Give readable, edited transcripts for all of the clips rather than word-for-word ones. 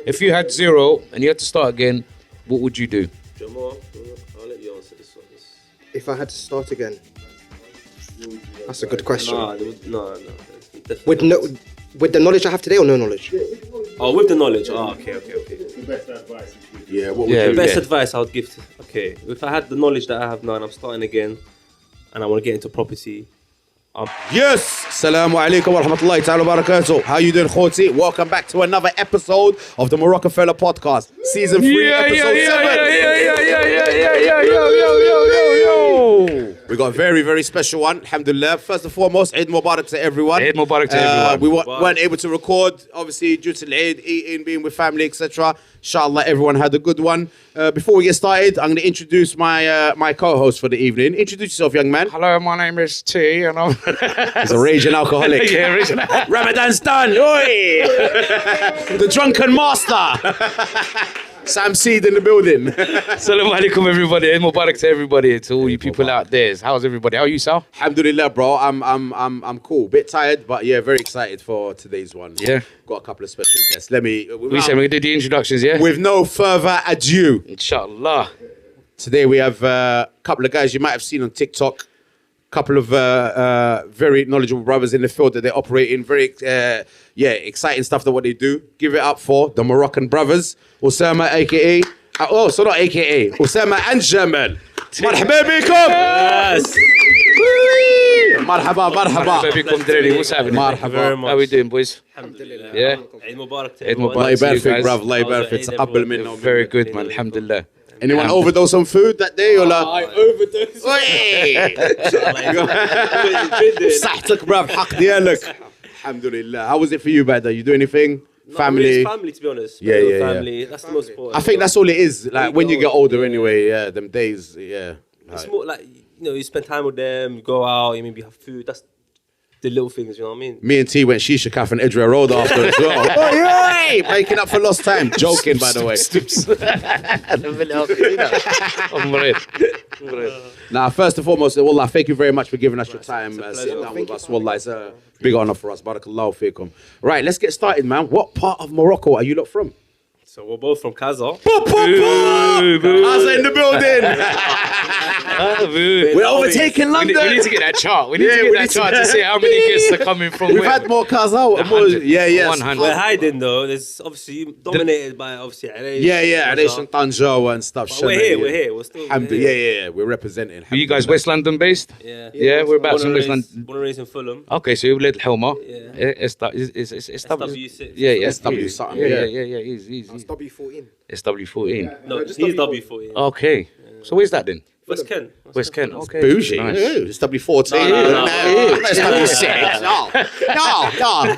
If you had 0 and you had to start again, what would you do? Jamal, I'll let you answer this one. If I had to start again, that's a good question. No. With the knowledge I have today or no knowledge? Oh, with the knowledge. Oh, okay. The best advice. Yeah, what would you Best advice I would give okay, if I had the knowledge that I have now and I'm starting again and I want to get into property, Yes! Assalamu alaikum wa rahmatullahi ta'ala wa barakatuh. How you doing, Khoti? Welcome back to another episode of the Marocafella Podcast. Season 3, episode 7. We got a very, very special one, alhamdulillah. First and foremost, Eid Mubarak to everyone. Eid Mubarak to everyone. We weren't able to record, obviously, due to Eid, eating, being with family, etc. Inshallah, everyone had a good one. Before we get started, I'm going to introduce my co-host for the evening. Introduce yourself, young man. Hello, my name is T, and I'm... He's a raging alcoholic. Yeah, raging. Ramadan's done. Oi! The drunken master. Sam Seed in the building. Assalamu alaikum, everybody. Eid Mubarak to everybody, to all you people out there. How's everybody? How are you, Sal? Alhamdulillah, bro. I'm cool. Bit tired, but yeah, very excited for today's one. Yeah. Got a couple of special guests. Let me. We said we're going to do the introductions, yeah? With no further ado, Inshallah. today we have a couple of guys you might have seen on TikTok. Couple of very knowledgeable brothers in the field that they operate in. Very, exciting stuff that what they do. Give it up for the Moroccan Brothers. Ousama, a.k.a. not a.k.a. Ousama and Jamal. مرحبا بكم. yes. مرحبا. What's happening? مرحبا. How we doing, boys? Alhamdulillah. Yeah. Eid Mubarak to Eid everyone. Mubarak. الله يبارك you فيك guys. bruv. الله يبارك فيك. تقبل منا. Very good, man. Alhamdulillah. Anyone overdose on food that day or like? I overdosed. صحتك bruv. حق ديالك. Alhamdulillah. How was it for you, Badr? You do anything? Family? Family, to be honest. Yeah. Family. That's the most important. I think that's all it is. Like when you get older, anyway. Yeah, them days. Yeah. It's more like, you spend time with them, you go out, you maybe have food. That's the little things, you know what I mean? Me and T went shisha cafe in Edgware Road after as well. Oi, making up for lost time. Joking, by the way. Now, first and foremost, Wallah, thank you very much for giving us your time, sitting down with us. Wallah, it's a big honor for us. Barakallahu feekum. Right, let's get started, man. What part of Morocco are you lot from? So we're both from Casa. Casa in the building. We're overtaking London. We need to get that chart. We need to get that chart to see how many guests are coming from We've where. had more Casa. Yeah. 100. We're hiding though. There's obviously dominated by obviously Arish. Yeah, Arish and Tanjau and stuff. But we're here. We're still here. Yeah. We're representing. Are you guys West London based? Yeah. Yeah, we're about in West London. Born and raised in Fulham. Okay, so you're Little Helmer. Yeah. It's SW6. Yeah. SW something. Yeah. Easy. W14. It's W14. No, he's W14. Okay. So where's that then? West Kent. West Kent. Okay. Bougie. Nice. It's W14. No. It's W6. No.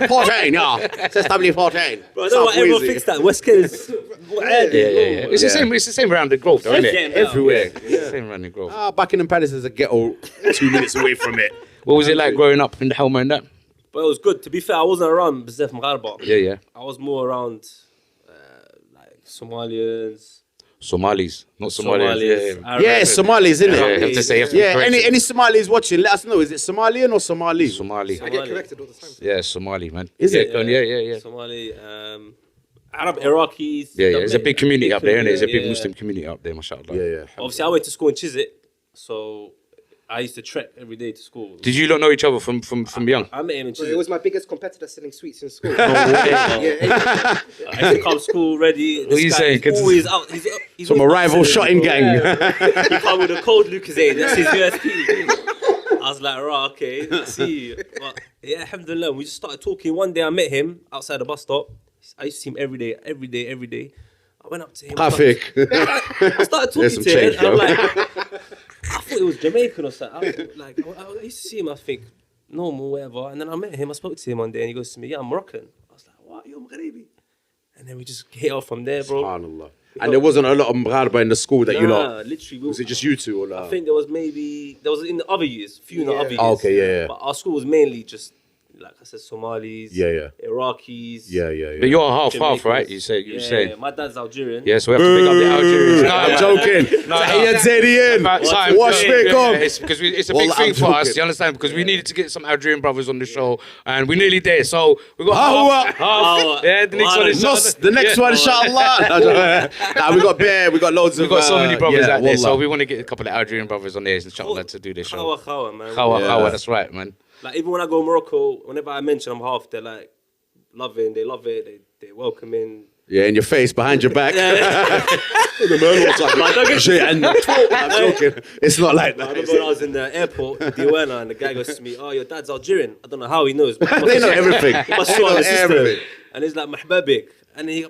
14. No. It's W14. Bro, I don't know why everyone thinks that. West Kent is... Yeah. It's the same around the Grove, though, isn't it? Yeah. Everywhere. It's the same around the Grove. Buckingham Palace is a ghetto 2 minutes away from it. What was it like growing up in the Helmer and that? But it was good. To be fair, I wasn't around Bzef Magharba. Yeah. I was more around like Somalians. Somalis, not Somalians. Arabs. Yeah, Somalis, isn't Yeah, it? you have to say. Any Somalis watching, let us know. Is it Somalian or Somali? Somali. I get corrected all the time. Yeah, Somali, man. Is it? Yeah. Somali, Arab, Iraqis. Yeah. There's a big community up there, isn't it? There's a big Yeah. Muslim community up there, mashallah. Yeah. Obviously, I went to school in Chiswick, so I used to trek every day to school. Did you not know each other from young? I met him in So Chiswick. it was my biggest competitor selling sweets in school. I used to come to school ready. What are you saying? Always out. He's From a always rival out shotting gang. He come with a cold Lucozade. That's his USP. I was like, right, okay, let's see. But yeah, alhamdulillah, we just started talking. One day I met him outside the bus stop. I used to see him every day. I went up to him. Traffic. I started talking some to change, him. And I'm bro. like, I thought it was Jamaican or something. I used to see him, I think, normal, whatever. And then I met him, I spoke to him one day, and he goes to me, yeah, I'm Moroccan. I was like, what? You're Maghrebi? And then we just hit off from there, bro. SubhanAllah. And there wasn't a lot of Mgharba in the school that you lot. Literally. Was it just you two? Or I think there was in the other years, few in the other years. Okay, yeah. But our school was mainly just like I said, Somalis, Yeah. Iraqis. Yeah. But you're half, Jamaicans. right? You say, you say. Yeah, my dad's Algerian. Yeah, so we have to pick up the Algerians. No, I'm joking. Tahiyat Zedian. Wash It's because it's a big Wallah, thing I'm for us. joking. You understand? Because we needed to get some Algerian brothers on the show, and we're nearly there. So we got Hawa. Yeah, the next one is Nos, the next one, inshallah. Nah, we got loads of. We've got so many brothers out there, so wallah. we want to get a couple of Algerian brothers on there, inshallah, to do this show. Khawa, man. Khawa, that's right, man. Like even when I go to Morocco, whenever I mention I'm half, they're like loving. They love it. They're welcoming. Yeah, in your face, behind your back. The man was like, I'm joking. It's not like I that. remember when I was in the airport, Diwana, and the guy goes to me, "Oh, your dad's Algerian." I don't know how he knows. But They know everything. He must They saw know the system. everything. And he's like mahbabik,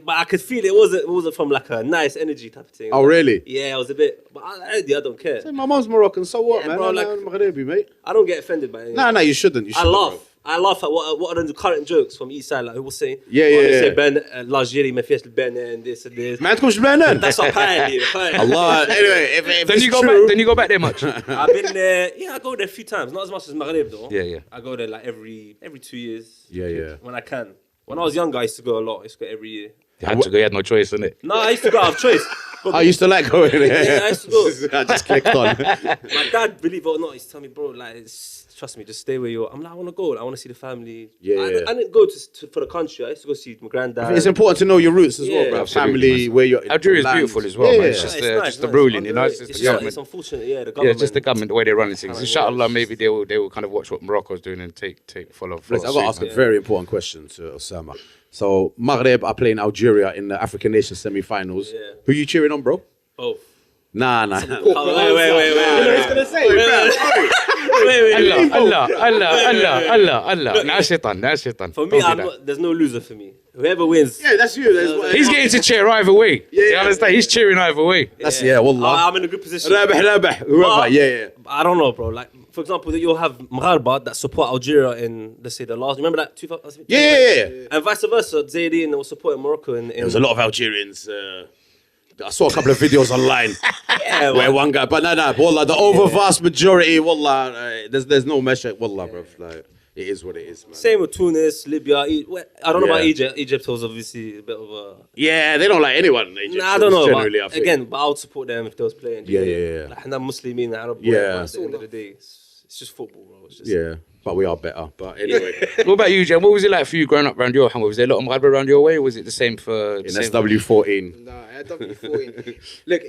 but I could feel it wasn't from like a nice energy type of thing. Oh, really? Yeah, I was a bit, but I don't care. My mom's Moroccan, so what, Yeah, man? bro, I'm like- Maghrebi, mate. I don't get offended by anything. No, you shouldn't. You I shouldn't, laugh. bro. I laugh at what are the current jokes from East Side, like who was saying, Yeah, they yeah. say Ben, l'Algérie me fait le Ben and this and this. Man, تكونش بلانان. That's apparently. Allah. Anyway, if Then it's you go true, back. Then you go back there much. I've been there. Yeah, I go there a few times. Not as much as Maghreb though. Yeah. I go there like every 2 years. Yeah. When I can. When I was younger, I used to go a lot. I used to go every year. You had to go. You had no choice, innit? No, I used to go out of choice. But I used to like going there. Yeah, I used to go. I just clicked on. my dad, believe it or not, he's telling me, bro, like, trust me, just stay where you are. I'm like, I want to go. I want to see the family. Yeah. I didn't go for the country. I used to go see my granddad. It's important to know your roots as well, Yeah, bro. absolutely, Family, where you're. Algeria is land. beautiful as well, Yeah, man. It's yeah. just, It's the, nice, just the nice. ruling, you know. It's just It's the government. It's unfortunate, yeah, the Yeah, government. just the government, the way they run things. Yeah. Inshallah, maybe they will kind of watch what Morocco's doing and follow. Listen, I've got to ask a very important question to Osama. So, Maghreb are playing Algeria in the African Nations semi-finals. Yeah. Who you cheering on, bro? Both. Nah. Wait. You know what he's gonna say? Allah. Now shaitan. For me, there's no loser for me. Whoever wins. Yeah, that's you. He's getting to cheer either way. You understand? He's cheering either way. That's, yeah, wallah. I'm in a good position. Rabah, whoever, yeah. I don't know, bro. Like, for example, you'll have Magharba that support Algeria in, let's say, the last. Remember that? Yeah. And vice versa, Zaydin will support Morocco in. There was a lot of Algerians. I saw a couple of videos online Yeah, where one guy, but no, wallah, the vast majority, wallah, there's no measure, wallah, bro. Like, it is what it is, man. Same with Tunis, Libya. I don't know about Yeah. Egypt. Egypt was obviously a bit of a. Yeah, they don't like anyone in Egypt. Nah, I don't know. Generally, But, I think. again, but I would support them if they was playing. Yeah. Like, I'm Muslimin, Arab. Yeah. At the end of the day, it's just football, bro. It's just, Yeah, but we are better. But anyway, What about you, Jen? What was it like for you growing up around your home? Was there a lot of Maghreb around your way? Or was it the same for in SW14. No, I had W14. Look,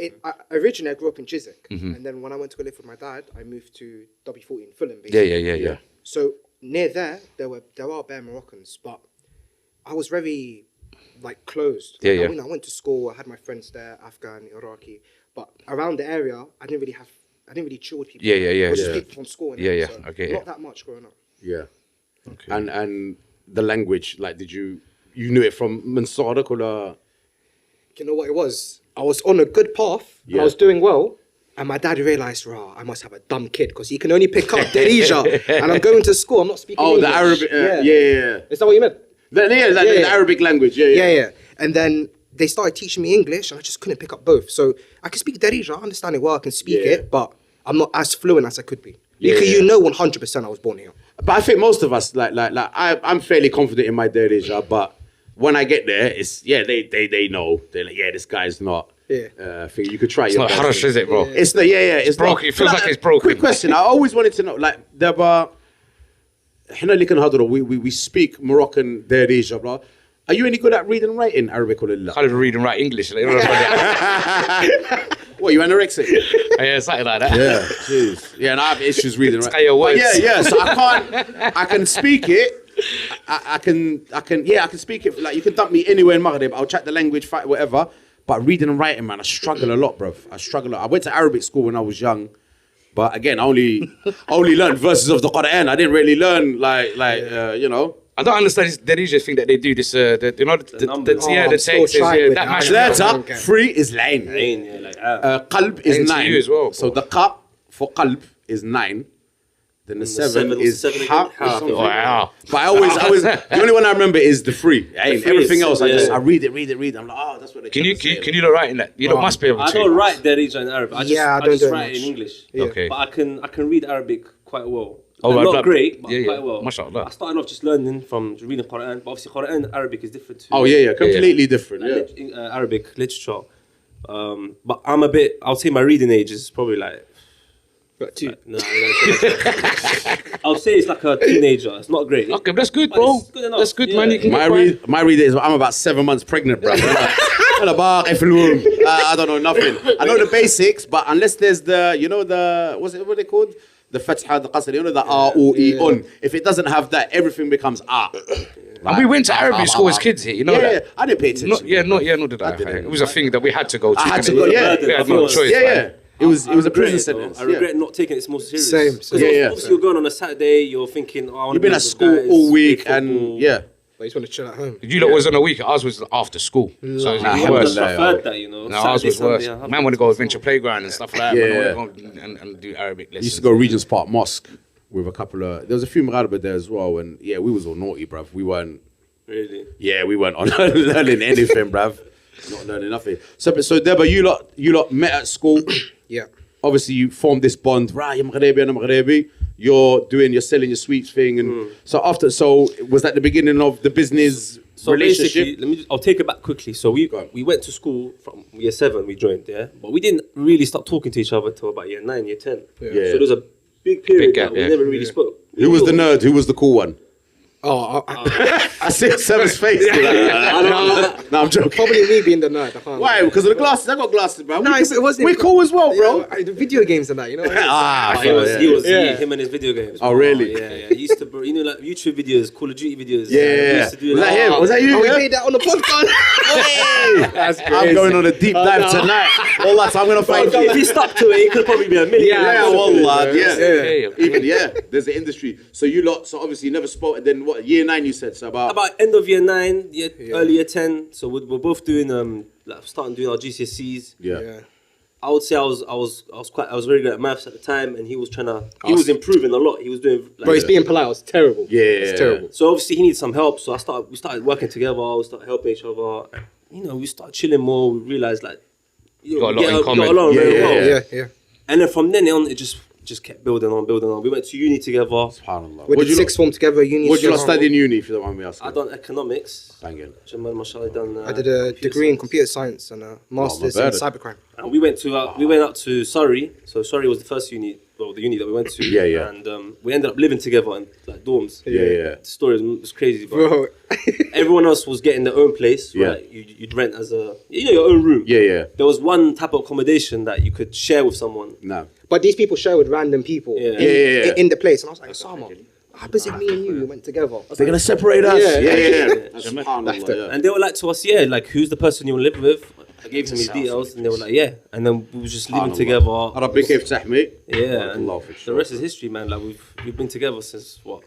originally I grew up in Chiswick, and then when I went to go live with my dad, I moved to W14, Fulham, basically. Yeah. So near there are bare Moroccans, but I was very like closed. Yeah, Like, yeah. I went to school. I had my friends there, Afghan, Iraqi, but around the area, I didn't really chill with people. Yeah. It was just Yeah. people from school. And Yeah, so okay, Not yeah. that much growing up. Yeah, Okay. and the language, like, did you knew it from Mansorak or? You know what it was? I was on a good path. And Yeah. I was doing well. And my dad realised, I must have a dumb kid because he can only pick up Darija. And I'm going to school, I'm not speaking Oh, English. the Arabic. Yeah. Is that what you meant? The Arabic language. Yeah. And then they started teaching me English and I just couldn't pick up both. So I can speak Darija, I understand it well, I can speak Yeah. it, but I'm not as fluent as I could be. Yeah, Because yeah. you know 100% I was born here. But I think most of us, I'm fairly confident in my Darija, but when I get there, it's they know. They're like, this guy's not. Yeah. I think you could try. It's not harash, is it, bro? It's the It's broken. not. It feels like it's broken. Quick question. I always wanted to know, like, we speak Moroccan Darija, bro. Are you any good at reading and writing Arabic or la? Can't even read and write English. Like, What, you anorexic? yeah, something like that. Yeah, jeez. Yeah, and I have issues reading. Say your But words. yeah. So I can speak it. I can speak it. Like, you can dump me anywhere in Maghreb. I'll chat the language, fight whatever. But reading and writing, man, I struggle a lot, bro. I went to Arabic school when I was young. But again, I only learned verses of the Quran. I didn't really learn I don't understand this Darija thing that they do. This, the numbers. the I'm still text is trying with that that. mashed That's up. Okay. 3 is line. Qalb is Ain't to 9. you as well, So bro. the qa for qalb is 9. Then the 7 is seven ha. again, ha. Wow. But I always the only one I remember is the 3. Everything is- else, yeah. I read it. I'm like, oh, that's what they Can you not write in that? You don't must be able to. I don't write Darija in Arabic. I Yeah, I just don't do it write it much. in English. Okay. But I can read Arabic quite well. Oh, Like, right, not great, but yeah, quite well. Mashallah. I started off just learning from reading Quran, but obviously Quran and Arabic is different too. Oh yeah, completely different. Like, Yeah. Arabic literature. But I'm a bit. I would say my reading age is probably like. But two. No, I would say it's like a teenager. It's not great. Okay, that's good, But bro. it's good enough, That's good, yeah. man. You can My reader is I'm about 7 months pregnant, bro. I don't know nothing. I know the basics, but unless there's what they called? The Fatha, the Qasr, the R, O, E, on. If it doesn't have that, everything becomes R. And we went to Arabic school as kids here, you know that? I didn't pay attention. Nor did I. didn't. It was a thing that we had to go to. I had to innit? go, yeah. We had no choice. Yeah. It was a regret prison it, though. sentence. I regret not taking it more serious. Same. Because Yeah. obviously you're going on a Saturday, you're thinking, oh, I want You've been at school all week, and yeah. But you just want to chill at home. You lot was on a week. Ours was after school. So it was Nah, even I worse. just preferred that, you know. No, ours was Saturday, worse. Sunday, I have Man want to go adventure playground and stuff like that. Yeah. Man wanna go and do Arabic lessons. We used to go Regent's Park Mosque with a couple of. There was a few Maghreba there as well, and yeah, we was all naughty, bruv. We weren't on learning anything, bruv. Not learning nothing. So Deba, you lot met at school. Yeah. Obviously, you formed this bond. Right, you're Maghrebi and I'm Maghrebi. You're selling your sweets thing, and so was that the beginning of the business So relationship? basically, I'll take it back quickly. So we went to school from year 7, we joined, yeah? But we didn't really start talking to each other till about year 9, year 10. Yeah. So there was a big period gap, that we yeah. never really spoke. Who was the nerd? Who was the cool one? Oh, I see Sam's face. No, I'm joking. probably me being the nerd. I can't Why? Because of the glasses. I got glasses, bro. No, it wasn't. We're cool as well, bro. The video games and that, you know. He was Yeah. him and his video games. Oh, really? Yeah. He used to, like YouTube videos, Call of Duty videos. Yeah. He used to do Was that him? Was that you? Oh, we yeah? made that on the podcast. That's crazy. I'm going on a deep dive tonight. All that, I'm going to find If he stuck to it, he could probably be a millionaire. Yeah, wallah, yeah. Yeah. Even, there's the industry. So you lot, so obviously you never spoke, and then what, year 9 you said, so about End of year 9, early year 10. So we're both doing starting doing our GCSEs. yeah. I would say I was very good at maths at the time, and he was improving a lot. He was doing. Bro, he's being polite. It was terrible. Yeah. It's terrible. So obviously he needed some help. So we started working together. We started helping each other. You know, we started chilling more. We realized like got a lot in common. Got along very well. Yeah. And then from then on, it just kept building on. We went to uni together. SubhanAllah. We did sixth form together, uni. What did you lot together. study in uni, if you don't mind me asking? I done economics. Banging. Jamal Manar done. I did a degree in computer science and a master's in bad. cybercrime. And we went out to Surrey. So Surrey was the first uni, the uni that we went to. Yeah. And we ended up living together in like dorms. Yeah. The story was crazy, but Bro, everyone else was getting their own place. Yeah. Right? You'd rent as your own room. Yeah. There was one type of accommodation that you could share with someone. No. but these people share with random people Yeah. in the place, and I was like, Osama, how busy me and you went together? They're going to separate us. Yeah. SubhanAllah, yeah. And they were like to us, like, who's the person you want to live with? I gave them his details, and they were like, and then we were just living together. ربي كيف تحمي. Yeah, and Allah for the sure. rest is history, man. Like we've been together since what?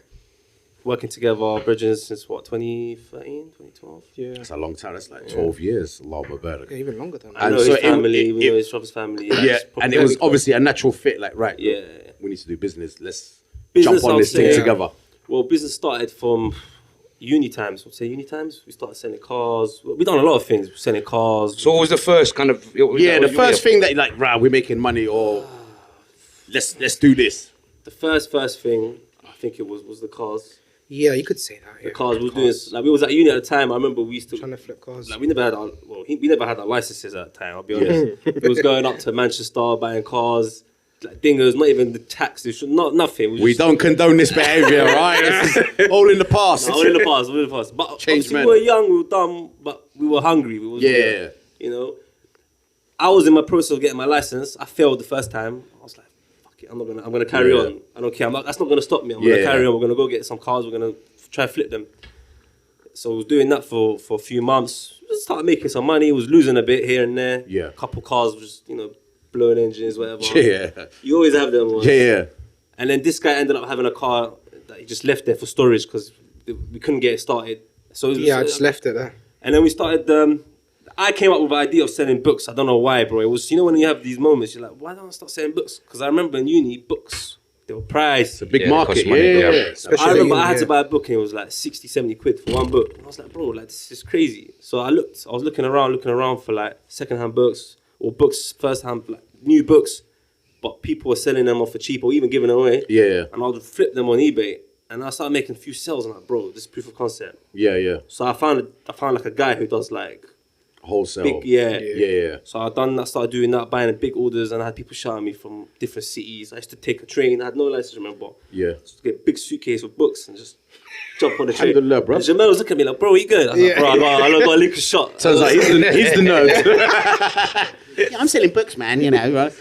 Working together, bridging since what? 2013, 2012. Yeah. That's a long time. That's like 12 years. Allahu Barak. Yeah, even longer than I that. know And so his it- family. We it- know his brother's family. Yeah, and it was obviously a natural fit. Like, right, Yeah. we need to do business. Let's Business, jump on I would this thing say, together. Well, business started from uni times. We'll say uni times. We started selling cars. We done a lot of things. Selling cars. So what was the first kind of... Yeah, the first thing that like, right, we're making money, or let's do this. The first thing, I think it was the cars. Yeah, you could say that. The cars we were doing. Like we was at uni at the time. I remember we used to. Trying to flip cars. Like we never had we never had our licenses at the time. I'll be honest. It was going up to Manchester buying cars. Like dingers, not even the tax. Nothing. We don't condone this behavior, right? This is all in the past. All in the past. But Change obviously man. we were young, we were dumb, but we were hungry. We was, Yeah. You know, I was in my process of getting my license. I failed the first time. I was like, fuck it, I'm gonna carry Yeah. on. I don't care. that's not gonna stop me. I'm gonna carry on. We're gonna go get some cars. We're gonna try flip them. So I was doing that for a few months. Just started making some money. Was losing a bit here and there. Yeah. A couple cars just blowing engines, whatever. Yeah. You always have them. Ones. Yeah. And then this guy ended up having a car that he just left there for storage because we couldn't get it started. So it was, Yeah, I just left it there. And then we started. I came up with the idea of selling books. I don't know why, bro. It was when you have these moments, you're like, why don't I start selling books? Because I remember in uni, books they were priced. It's a big Yeah, it market. costs money, Yeah. yeah. Especially I remember I had yeah. to buy a book and it was like 60, 70 quid for one book. And I was like, bro, like this is crazy. So I was looking around for like secondhand books or books, first hand, like new books. but people were selling them off for cheap or even giving them away. Yeah. And I would flip them on eBay, and I started making a few sales. I'm like, bro, this is proof of concept. Yeah. So I found like a guy who does like Wholesale. big, yeah. So I started doing that, buying big orders, and I had people shouting me from different cities. I used to take a train. I had no license, remember? Yeah. Just get a big suitcase with books and just jump on the train. Alhamdulillah, bro. And Jamal was looking at me like, bro, you good? I was like, bro, I got a liquor shot. Turns out he's the nerd. Yeah, I'm selling books, man. You know, right?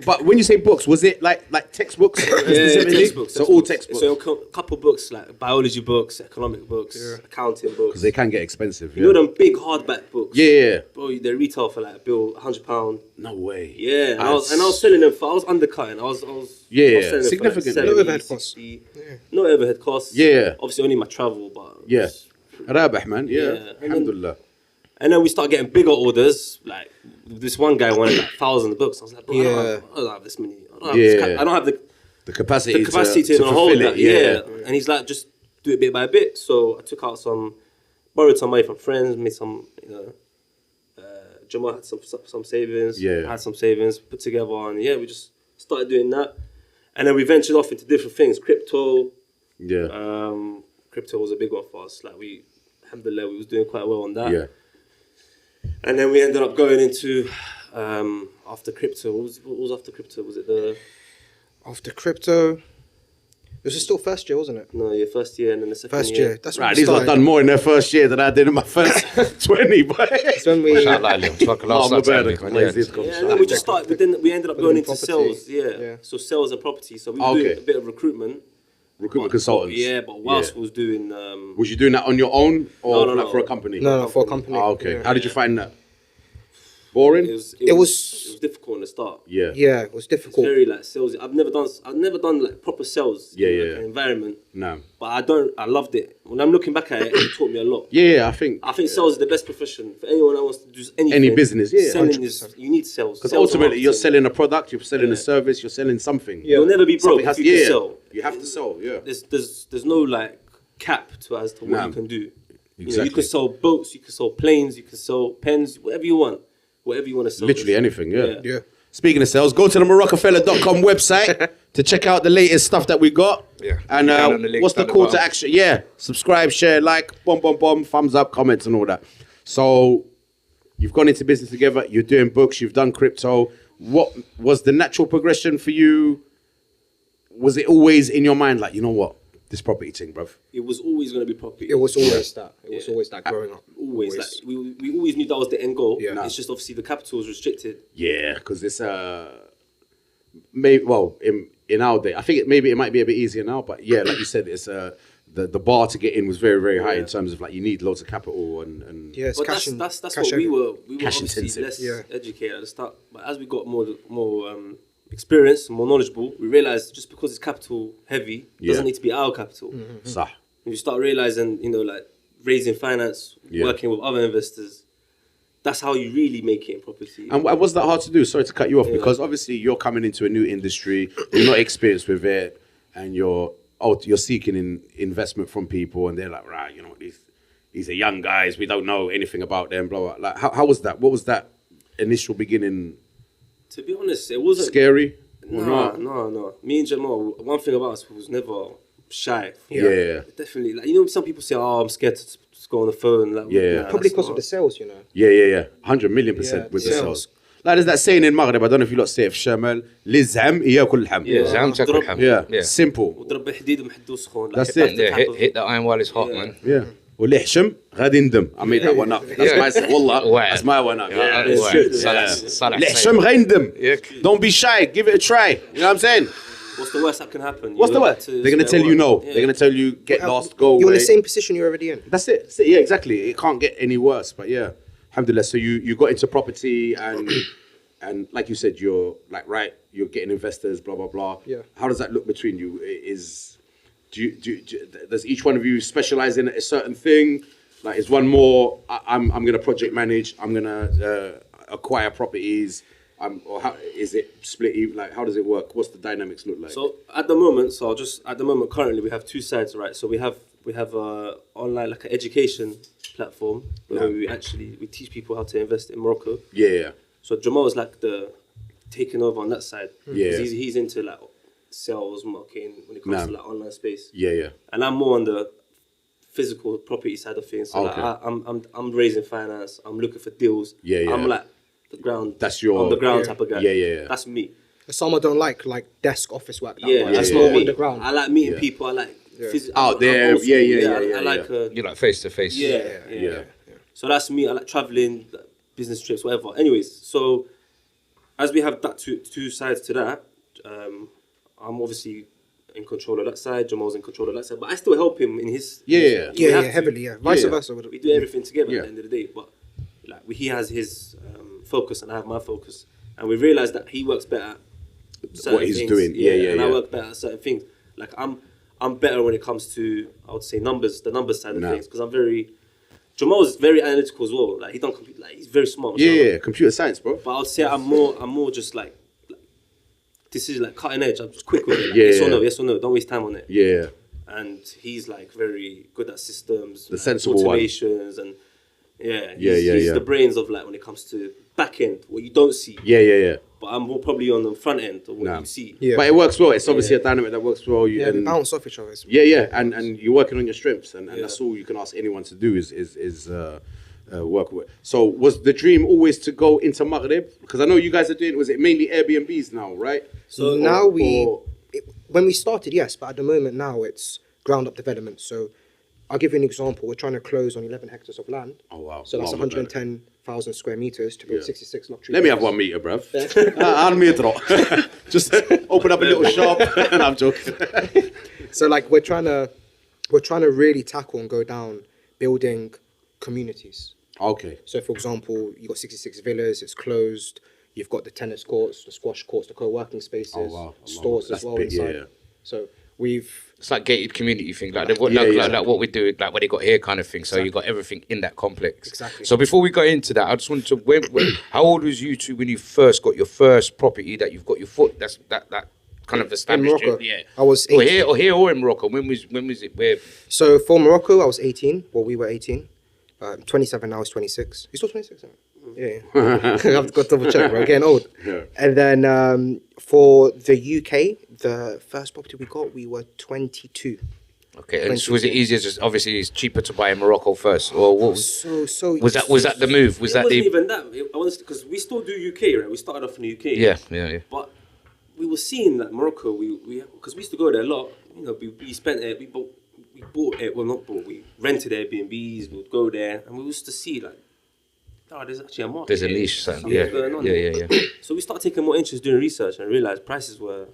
But when you say books, was it like textbooks? Specifically? Textbooks. So all textbooks. So a couple books like biology books, economic books, accounting books. Because they can get expensive. You know them big hardback books. Yeah. Bro, they retail for like a bill £100. No way. Yeah, and I was selling them for. I was undercutting. I was selling them significant. for like No 70, overhead costs. 60. No overhead costs. Yeah. Obviously only my travel, but Yeah. Rabah, man. Yeah. Alhamdulillah. And then we start getting bigger orders. Like this one guy wanted like 1,000 books. I was like, bro, I don't have this many. I don't have The capacity, to fulfill hold it. that. Yeah. And he's like, just do it bit by bit. So I took out borrowed some money from friends, made some, Jamal had some savings. Yeah. I had some savings put together, and we just started doing that. And then we ventured off into different things. Crypto. Yeah. Crypto was a big one for us. Like alhamdulillah, we was doing quite well on that. Yeah. And then we ended up going into after crypto. What was after crypto? Was it After crypto, it was still first year, wasn't it? No, your first year and then the second First year. year. That's Right, when these we lot started. done more in their first year than I did in my first 20. But That's when we. Shout out, Liam. Fuck, last my night, bad. man. Yeah. Yeah, and then we just started. But then we ended up going into property. sales. Yeah. So sales and property. So we were doing a bit of recruitment. Recruitment consultants. Yeah, but whilst we was doing. Was you doing that on your own or No. for a company? No, for a company. Oh, okay. Yeah. How did you find that? Boring? It was difficult in the start. Yeah. Yeah, it was It's difficult. very like salesy. I've never done like proper sales. Yeah, in, yeah. like, an environment. No. But I loved it. When I'm looking back at it, it taught me a lot. Yeah, I think Sales is the best profession for anyone that wants to do anything. Any business, yeah, Selling 100%. you need sales. because Sales and ultimately you're marketing. selling a product, you're selling a service, you're selling something. Yeah. You'll never be broke Something has if you yeah. can sell. You have to sell, yeah. There's no like cap as to what Nah. you can do. You Exactly. can sell boats, you can sell planes, you can sell pens, whatever you want. Whatever you want to sell. Literally anything, yeah. Yeah. Speaking of sales, go to the Marocafella.com website to check out the latest stuff that we got. Yeah. And Down on the links what's the down the call to bottom. action? Yeah. Subscribe, share, like, thumbs up, comments and all that. So you've gone into business together, you're doing books, you've done crypto. What was the natural progression for you? Was it always in your mind like, you know what? This property thing, bruv. It was always going to be property. It was always that. It was always that growing up. always. Like we always knew that was the end goal. Yeah. It's just obviously the capital was restricted. Yeah, because it's maybe in our day, I think it might be a bit easier now, but yeah, like you said, it's the bar to get in was very, very high in terms of like you need loads of capital and Yeah, it's But cash that's cash what we were Cash obviously intensive. less Yeah. educated at the start. But as we got more experienced, more knowledgeable, we realized just because it's capital heavy doesn't need to be our capital. Sah. And you start realizing, like raising finance, working with other investors. That's how you really make it in property. And was that hard to do? Sorry to cut you off, because obviously you're coming into a new industry, you're not experienced with it, and you're seeking investment from people, and they're like, right, these are young guys, we don't know anything about them, blah blah. Like, how was that? What was that initial beginning? To be honest, it wasn't Scary? Or not? No. Me and Jamal, one thing about us was never shy. Yeah. Definitely. Like, some people say, "Oh, I'm scared to just go on the phone." Like, Yeah. nah, Probably that's because of not- the sales, 100 million% Yeah, with the sales. sales. Like there's that saying in Maghreb, I don't know if you lot say it في الشمال, للزعم ياكل الحم. Yeah, Zam تاكل حم. Yeah, simple. وضرب حديد ومحدو سخون. Like, That's that's it. the Yeah, type of- hit the iron while it's hot, man. Yeah. واللي يحشم غادي يندم. I made that one up. That's my wallah. Wow. That's my one up. Yeah, Wow. it's good. Salah- Yeah. Salah اللي Hussein. يحشم غادي يندم. Yeah. Don't be shy. Give it a try. You know what I'm saying? What's the worst that can happen? What's the word? They're gonna tell you no. Yeah. They're gonna tell you get lost, go You're away. in the same position you're already in. That's it. Yeah, exactly. It can't get any worse. But yeah, alhamdulillah. So you got into property and like you said, you're like you're getting investors, blah blah blah. Yeah. How does that look between you? Does each one of you specialize in a certain thing? Like, is one more? I'm gonna project manage. I'm gonna acquire properties. Or how is it split? Like, how does it work? What's the dynamics look like? So at the moment, currently we have two sides, right? So we have online like an education platform where we teach people how to invest in Morocco. Yeah. So Jamal is like the taken over on that side. Yeah. 'Cause he's into like sales, marketing when it comes to like online space. Yeah. And I'm more on the physical property side of things. So Okay. like I'm raising finance. I'm looking for deals. Yeah. I'm like the ground. That's your- on the ground Yeah. type of guy. Yeah. That's me. Some don't like desk office work. That Yeah, much. that's It's not more me. underground. I like meeting Yeah. people. I like Out there. old school. Yeah. I like You like face to face. yeah. So that's me. I like traveling, like, business trips, whatever. Anyways, so as we have that two sides to that, I'm obviously in control of that side. Jamal's in control of that side, but I still help him in his. Yeah. We have to. Heavily, yeah. Vice Yeah. versa. We do everything together Yeah. at the end of the day, but like he has his focus and I have my focus, and we realize that he works better at certain What he's things, doing. Yeah. and I work better at certain things. Like I'm better when it comes to, I would say, the numbers side of things, because Jamal's very analytical as well. Like he don't compete, like he's very smart. Yeah. Computer science, bro. But I would say I'm more just like this is like cutting edge. I'm just quick with it. Like, yes or no. Don't waste time on it. Yeah. And he's like very good at systems, The sensible one. automations, and Yeah. he's the brains of like when it comes to back end, what you don't see. Yeah. But I'm more probably on the front end of what Nah. you see. Yeah. But it works well. It's obviously a dynamic that works well. Yeah, we bounce off each other. Yeah, and you're working on your strengths, and that's all you can ask anyone to do is work with. So was the dream always to go into Maghreb? Because I know you guys are doing, was it mainly Airbnbs now, right? So now when we started, yes, but at the moment now it's ground up development. So I'll give you an example. We're trying to close on 11 hectares of land. Oh, wow. So that's Wow, 110,000 square meters to build 66 luxury. Let me have villas. 1 meter, bruv. I'll meter. Just open up a little shop. And I'm joking. So like we're trying to really tackle and go down building communities. Okay. So for example, you got 66 villas, it's closed. You've got the tennis courts, the squash courts, the co-working spaces, Oh, wow. stores That's as well big, inside. yeah. So we've It's like gated community thing, like Yeah. what we do, like what they got here kind of thing. So you got everything in that complex. Exactly. So before we go into that, I just wanted to, how old was you two when you first got your first property that you've got your foot? That kind of established Morocco. you. Yeah. I was Or 18. here or in Morocco. When was it? Where? So for Morocco, I was 18. Well, we were 18. 27 now, I was 26. You still 26? Yeah. I've got to double check, bro. Getting old. Yeah. And then for the UK, the first property we got, we were 22. Okay. And was it easier? Just obviously, it's cheaper to buy in Morocco first, or what was? So Was that the move? Was It that wasn't the? even that. I wanted because we still do UK, right? We started off in the UK. Yeah. But we were seeing that Morocco, because we used to go there a lot. You know, we spent it. We bought it. Well, not bought. We rented Airbnbs. We would go there, and we used to see like, oh, there's actually a market. There's a here. niche, son. Something's going on here. Yeah. So we started taking more interest doing research and realized prices were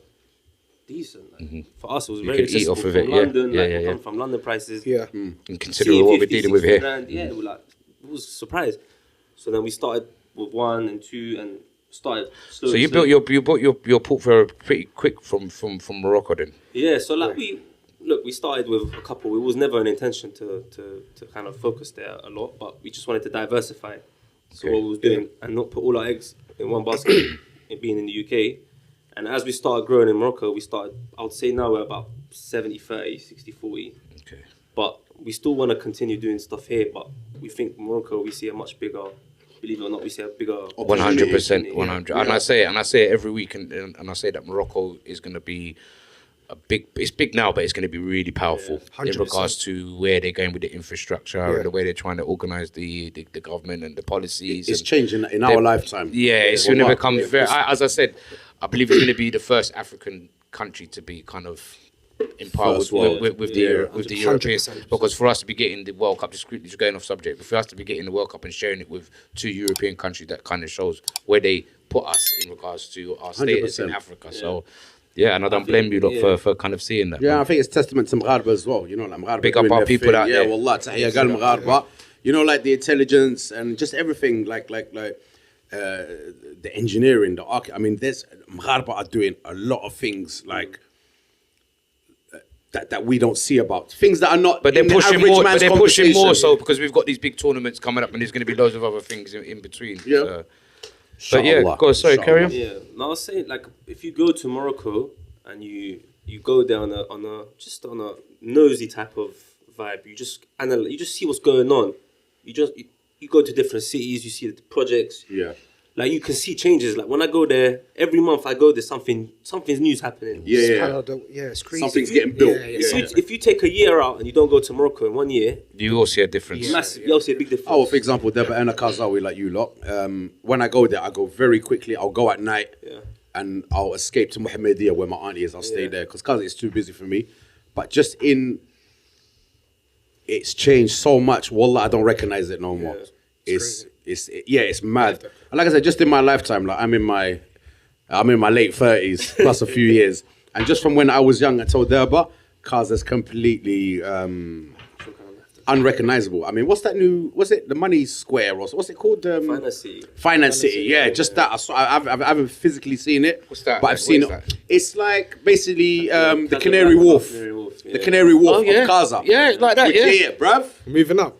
decent. Like, for us, it was very could eat accessible off of from it, yeah. London. Yeah, like, yeah, we yeah. come from London prices. Yeah. And See, considering what we're 50, dealing with 60 here. grand, yeah, we're like, it was surprised. So then we started with 1 and 2 and started slowly. So you built your portfolio pretty quick from Morocco then. Yeah, so like we started with a couple. It was never an intention to kind of focus there a lot, but we just wanted to diversify. So Okay. what we was doing and not put all our eggs in one basket, it being in the UK. And as we started growing in Morocco, I would say now we're about 70-30, 60-40. Okay. But we still want to continue doing stuff here, but we think Morocco, we see a much bigger, believe it or not, we see a bigger 100%, 100. Yeah. And I say it every week, and I say that Morocco is going to be it's big now, but it's going to be really powerful in 100%. regards to where they're going with the infrastructure and the way they're trying to organize the government and the policies. It's and changing in our lifetime. Yeah, it's going to become very. As I said, I believe it's going to be the first African country to be kind of in par with First world. the Europeans. 100%. Because for us to be getting the World Cup, just going off subject, but for us to be getting the World Cup and sharing it with 2 European countries, that kind of shows where they put us in regards to our status in 100%. Africa. So. Yeah, and I don't blame you lot for kind of seeing that. Yeah, man. I think it's testament to Maghreb as well. You know, like Maghreb. Big up doing our their people thing. out yeah, there. wallah, tahiyya gal Maghreb. But, you know, like the intelligence and just everything, like the engineering, the architect. I mean, Maghreb are doing a lot of things like that we don't see about. Things that are not. But they're in the pushing average more. man's But they're pushing more conversation. so because we've got these big tournaments coming up, and there's going to be loads of other things in between. Yeah. So. But yeah, Inshallah. go. Sorry, carry on. Yeah, no, I was saying like if you go to Morocco and you go there on a nosy type of vibe, you just see what's going on. You go to different cities, you see the projects. Yeah. like you can see changes. Like when I go there, every month I go there, something's new's happening. Yeah. It's crazy. Something's getting built. If you take a year out and you don't go to Morocco in 1 year, You will see a difference. massive, you'll see a big difference. Oh, for example, Deba and Kazawi, like you lot. When I go there, I go very quickly. I'll go at night, and I'll escape to Mohammedia where my auntie is. I'll stay there because Kaza is too busy for me. But it's changed so much. Wallah, I don't recognize it no more. It's mad. And like I said, just in my lifetime, like I'm in my late 30s plus a few years, and just from when I was young until Deba, Kaza's completely unrecognizable. I mean, what's that new? Was it the Money Square or what's it called? Finance City. Yeah, just that. I haven't physically seen it. What's that? But I've seen it. That? It's like basically the Canary Wharf. The Canary Wharf of Gaza. Yeah, like that. Yeah, bruv. Moving up.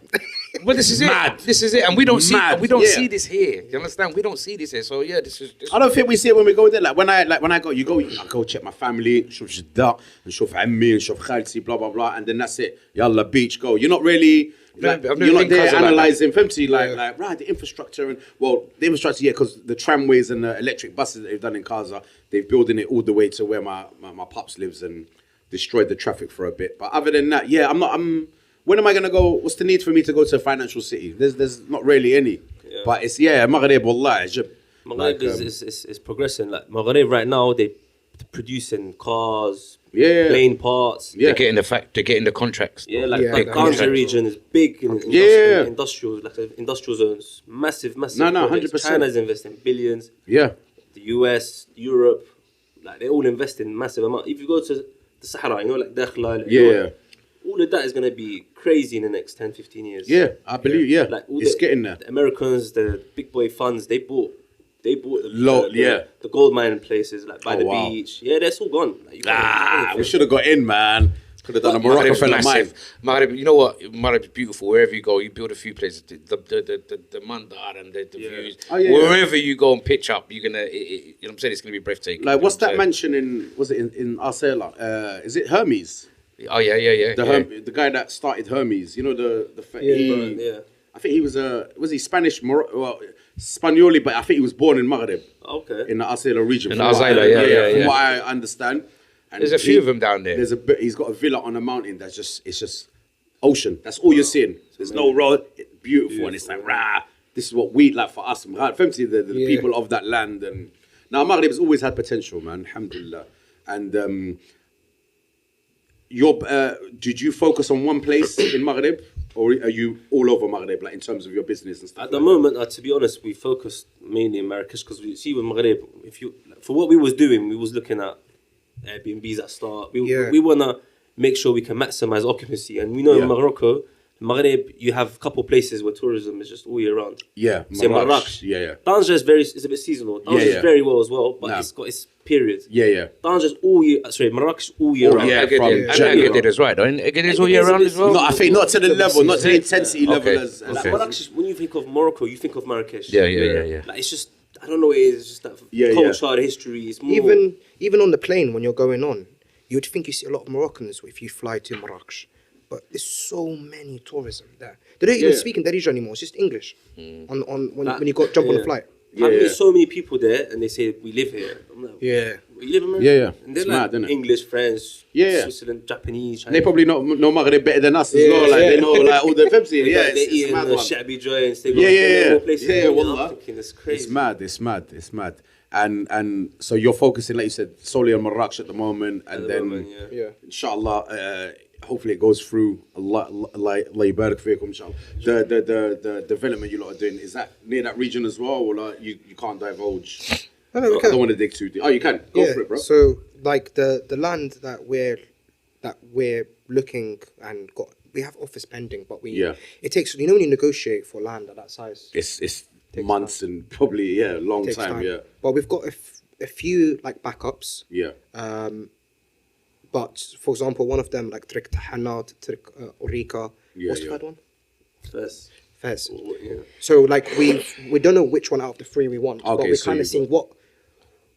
Well, this is Mad. it. This is it, and we don't Mad. see this here. You understand? We don't see this here. So yeah, this is. I don't think we see it when we go there. Like when I go, I go check my family, نشوف جدة, نشوف عمي, نشوف خالتي, blah blah blah, and then that's it. Yalla, beach, go. You're not really. Like, I've never you're not been there Gaza like analysing, like right, the infrastructure the infrastructure, because the tramways and the electric buses that they've done in Gaza, they're building it all the way to where my pops lives and destroyed the traffic for a bit. But other than that, when am I gonna go? What's the need for me to go to a financial city? There's not really any. Yeah. But it's Maghreb, wallah. Maghreb is progressing. Like Maghreb right now, they're producing cars, plane parts. Yeah. They're getting the contracts. Yeah, like Ganja region is big in industrial zones. Massive. No, 100%. China's investing billions. Yeah. The US, Europe, like they all invest in massive amount. If you go to the Sahara, like Dakhla, all of that is going to be crazy in the next 10, 15 years. Yeah, I believe, Like it's getting there. The Americans, the big boy funds, they bought the gold mine places, like by the beach. Yeah, that's all gone. Like, we should have got in, man. Could have done a Marocafella mine. Maghreb, you know what? Maghreb is beautiful. Wherever you go, you build a few places. The mandar and the views. Wherever you go and pitch up, you're gonna. You know what I'm saying? It's gonna be breathtaking. Like, what's that mansion in? Was it in Arcela? Is it Hermes? Oh yeah. The guy that started Hermes, you know I think he was he Spanish? Spanioli, but I think he was born in Maghreb. Okay. In the Arcela region. In Arcela, From what I understand. And there's a few of them down there. He's got a villa on a mountain that's just ocean. That's all you're seeing. There's no road. It's beautiful, and it's like this is what we like for us. The people of that land. And now Maghreb has always had potential, man. Alhamdulillah. And did you focus on one place in Maghreb, or are you all over Maghreb, like in terms of your business and stuff? At the moment, to be honest, we focused mainly in Marrakesh because we see with Maghreb, for what we was doing, we was looking at Airbnbs at start. We wanna make sure we can maximize occupancy, and we know in Morocco, Maghreb, you have a couple places where tourism is just all year round. Yeah, say Marrakech. Tanja is a bit seasonal. Tanja is very well as well, but it's got its periods. Tanja is all year. Marrakech all year round. Agadir is right. Agadir is all year round as well. No, I think not to the level, not to the intensity level as. Like Marrakech, when you think of Morocco, you think of Marrakesh. Yeah. Like it's just, I don't know what it is. It's just that culture, the history. It's more. Even on the plane when you're going on, you'd think you see a lot of Moroccans if you fly to Marrakech. But there's so many tourism there. They don't even speak in Darija anymore. It's just English. When you jump on the flight. I meet so many people there, and they say we live here. I'm like, you live in America? Yeah. And they're it's like mad, isn't it? English, French, Switzerland, Japanese, Chinese. And they probably know Maghreb better than us as well. Like they know like all the Febsi. They're eating the Shabi joints. They go to places. Wallah. It's crazy. It's mad. And so you're focusing, like you said, solely on Marrakech at the moment, and then inshallah, hopefully it goes through a lot. Allah yabarak fiikum, inshallah. The development you lot are doing, is that near that region as well, or like you can't divulge? No, I don't want to dig too deep. Oh, you can go for it, bro. So like the land that we're looking and we have offers pending, but it takes, when you negotiate for land at that size, it's months and probably long time. But we've got a few like backups. But for example, one of them like Trik Tahanat, Trik Orica. What's the third one? Fez. So like we don't know which one out of the three we want, but we're kind of seeing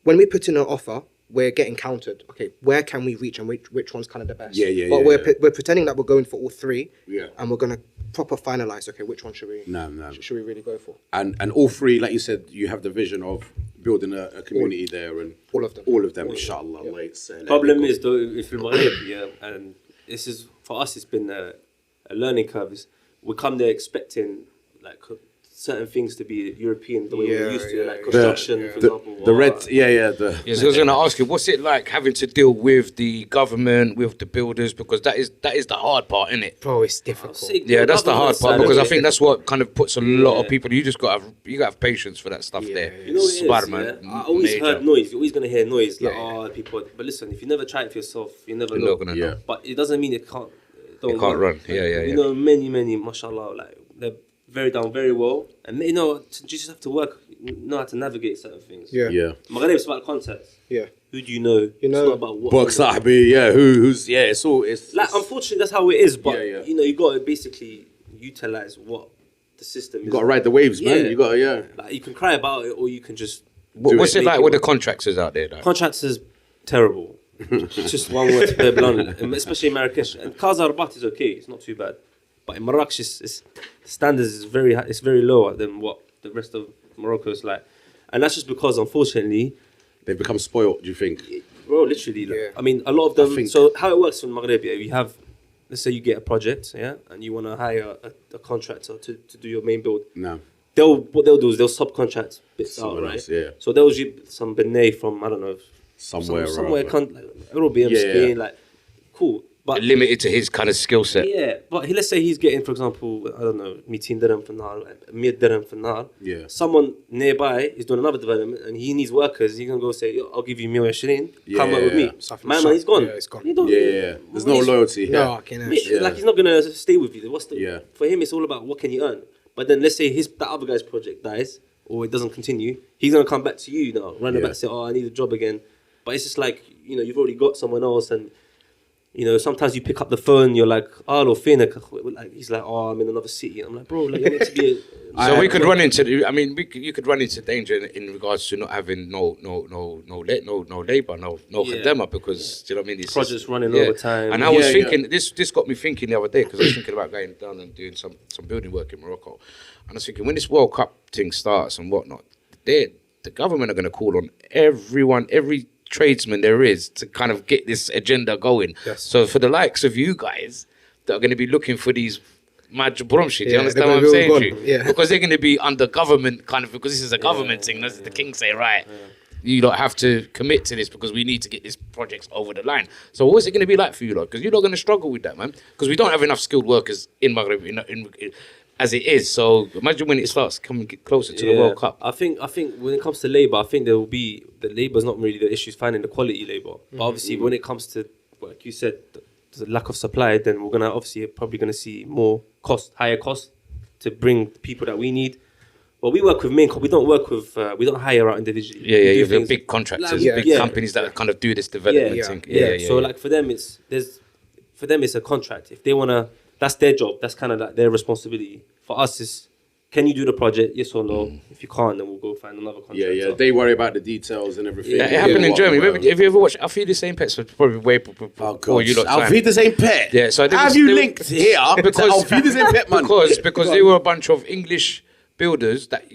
when we put in an offer, we're getting counted. Okay, where can we reach and which one's kind of the best? But we're pretending that we're going for all three, and we're gonna proper finalized. Okay, which one should we? No. Should we really go for? And all three, like you said, you have the vision of building a community there, and all of them. Inshallah. Problem is though, if you're Maghreb, and this is for us, it's been a learning curve. We come there expecting like certain things to be European, the way we're used to, like construction, for example. The red, So I was going to ask you, what's it like having to deal with the government, with the builders, because that is the hard part, isn't it? Bro, it's difficult. That's the hard part, because I think that's what kind of puts a lot of people. You just got to have patience for that stuff there. You know what it is, I always heard noise. You're always going to hear noise, people. But listen, if you never try it for yourself, you never know. Not gonna know. But it doesn't mean it can't. It can't run. You know, many, mashallah, like they're very well, and you know, you just have to know how to navigate certain things. Maghreb is about context. Yeah. Who do you know? It's not about what. Book Sahabi, who's it's like, unfortunately that's how it is, but you know, you got to basically utilize what the system is. You got to ride the waves, man. You got to like, you can cry about it, or you can just. What's it like with the contractors out there? Contractors terrible. It's just one word to put it bluntly, especially in Marrakesh. And Casa Rabat is okay; it's not too bad. But in Marrakesh, standards is very high, it's very lower than what the rest of Morocco is like, and that's just because, unfortunately, they've become spoiled. Do you think? Bro, literally. I mean, a lot of them. So how it works in Maghreb, you have, let's say you get a project, and you want to hire a contractor to do your main build. No. What they'll do is they'll subcontract bits out, right? So they'll use some benet from, I don't know, somewhere, European, Spain, like, cool. But limited to his kind of skill set. Yeah, but let's say he's getting, for example, I don't know, 200 dirham for nahar, 100 dirham for nahar. Yeah. Someone nearby is doing another development and he needs workers. He's going to go say, I'll give you 120, come work with me. Man, he's gone. Yeah, it's gone. There's no loyalty. No, I can't. Like, he's not going to stay with you. For him, it's all about what can you earn. But then let's say that other guy's project dies or it doesn't continue. He's going to come back to you now, run back and say, I need a job again. But it's just like, you know, you've already got someone else, and you know, sometimes you pick up the phone, you're like, like, he's like, I'm in another city. I'm like, bro, like, you're meant to be So we could run into, you could run into danger in regards to not having no labour, no khadama, because, do you know what I mean? It's projects running over time. And I was thinking, this got me thinking the other day, because I was thinking about going down and doing some building work in Morocco. And I was thinking, when this World Cup thing starts and whatnot, the government are going to call on every tradesman there is to kind of get this agenda going. So for the likes of you guys that are going to be looking for these mad bromshit, do you understand what I'm saying to you? Because they're going to be under government kind of, because this is a government thing. That's the king say, right, you don't have to commit to this because we need to get this project over the line. So what's it going to be like for you lot? Because you're not going to struggle with that, man, because we don't have enough skilled workers in Maghreb as it is. So imagine when it starts coming closer to the World Cup. I think when it comes to labour, I think there will be, the labour is not really the issue, is finding the quality labour. But obviously when it comes to, like you said, the lack of supply, then we're going to probably going to see higher cost to bring the people that we need. Well, we work with we don't work with, we don't hire out individually. You have big contractors, big companies that kind of do this development thing. So like for them, it's a contract. If they want to, that's their job. That's kind of like their responsibility. For us, is can you do the project? Yes or no? If you can't, then we'll go find another contractor. They worry about the details and everything. It happened in Germany. Have you ever watched I'll Feed the Same Pets? Probably way before you lot. I'll Feed the Same Pet. Yeah. So have you linked here? Because I'll Feed the Same Pet, man. Because they were a bunch of English builders that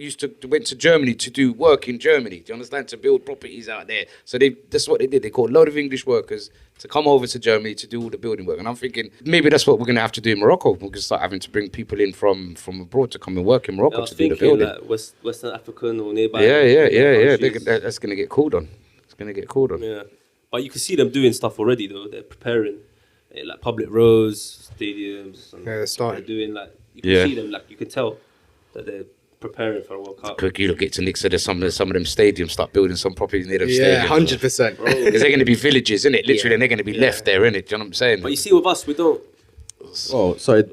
went to Germany to do work in Germany. Do you understand? To build properties out there. So that's what they did. They called a load of English workers to come over to Germany to do all the building work. And I'm thinking maybe that's what we're going to have to do in Morocco. We're going to start having to bring people in from abroad to come and work in Morocco to do the building. Like Western African or nearby. Yeah. That's going to get called on. It's going to get called on. Yeah. But you can see them doing stuff already though. They're preparing like public roads, stadiums. And they're starting. They're doing like, you can see them, like you can tell that they're preparing for a World Cup. You get to next to some of them stadiums, start building some properties near them stadiums. Yeah, 100%. Because they're going to be villages, innit? Literally, and they're going to be left there, innit? Do you know what I'm saying? But you see with us, we don't. Oh, sorry.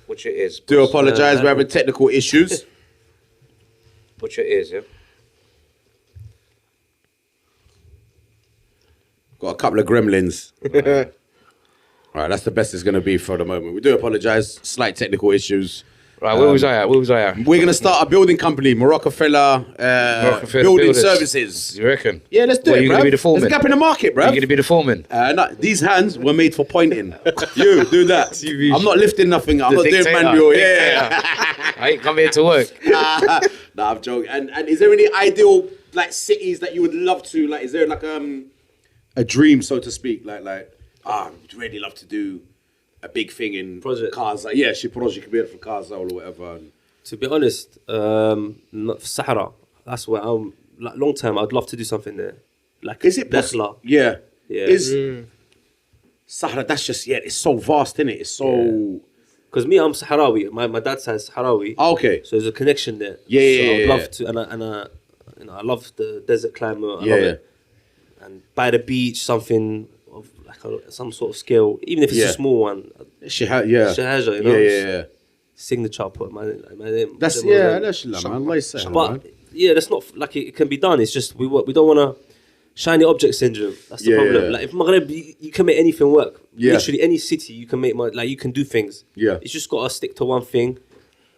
Watch your ears. Do apologise, we're having technical issues. Watch your ears, yeah? Got a couple of gremlins. All right, that's the best it's going to be for the moment. We do apologise. Slight technical issues. Right, where was I at? We're gonna start a building company, Marocafella Building Services. You reckon? Yeah, let's do it, You're bro. gonna be the foreman. There's a gap in the market, bro. You're gonna be the foreman. No, these hands were made for pointing. You do that. I'm not lifting nothing. I'm not doing dictator. manual. Yeah. I ain't come here to work. Nah, I'm joking. And is there any ideal like cities that you would love to like? Is there like a dream, so to speak? Like I'd really love to do a big thing in Project. cars. Like, yeah, project could be for cars or whatever. To be honest, Sahara. That's where I'm. Like long term, I'd love to do something there. Like Is it Dakhla. possible? Yeah. Yeah. Sahara, that's just, it's so vast, innit? It's so... Because me, I'm Sahrawi. My dad's side is Sahrawi. Oh, okay. So there's a connection there. Yeah, so yeah, I'd yeah, love to, I love the desert climate. I love Yeah. it. And by the beach, something of like some sort of scale, even if it's Yeah. a small one. Shahaja, you know. Yeah. Signature, put my name. That's, Jamal that's man. Allah is saying, man. But yeah, that's not like it can be done. It's just we don't want to shiny object syndrome. That's the Yeah, problem. yeah. Like if Maghreb, you can make anything work. Yeah. Literally any city, you can make like you can do things. Yeah. It's just gotta stick to one thing,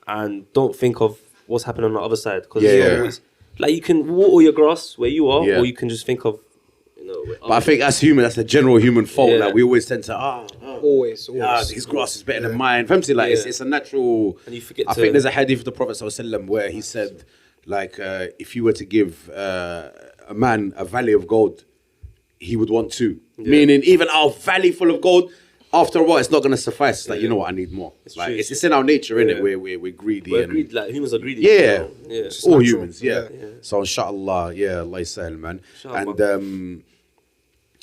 and don't think of what's happening on the other side. Because like you can water your grass where you are, or you can just think of, But I think as human, that's the general human fault. Yeah. Like we always tend to, Always. his grass is better than mine. Family, like it's a natural. And you forget I think there's a hadith of the Prophet ﷺ where he said, like, if you were to give a man a valley of gold, he would want two. Meaning, even our valley full of gold, after a while, it's not going to suffice. It's like, you know what, I need more. It's like true. it's in our nature, innit? We're greedy. we're and greedy. Like humans are greedy. Yeah, Yeah. all humans. Yeah. So inshallah, Allah yasal, man. Inshallah. And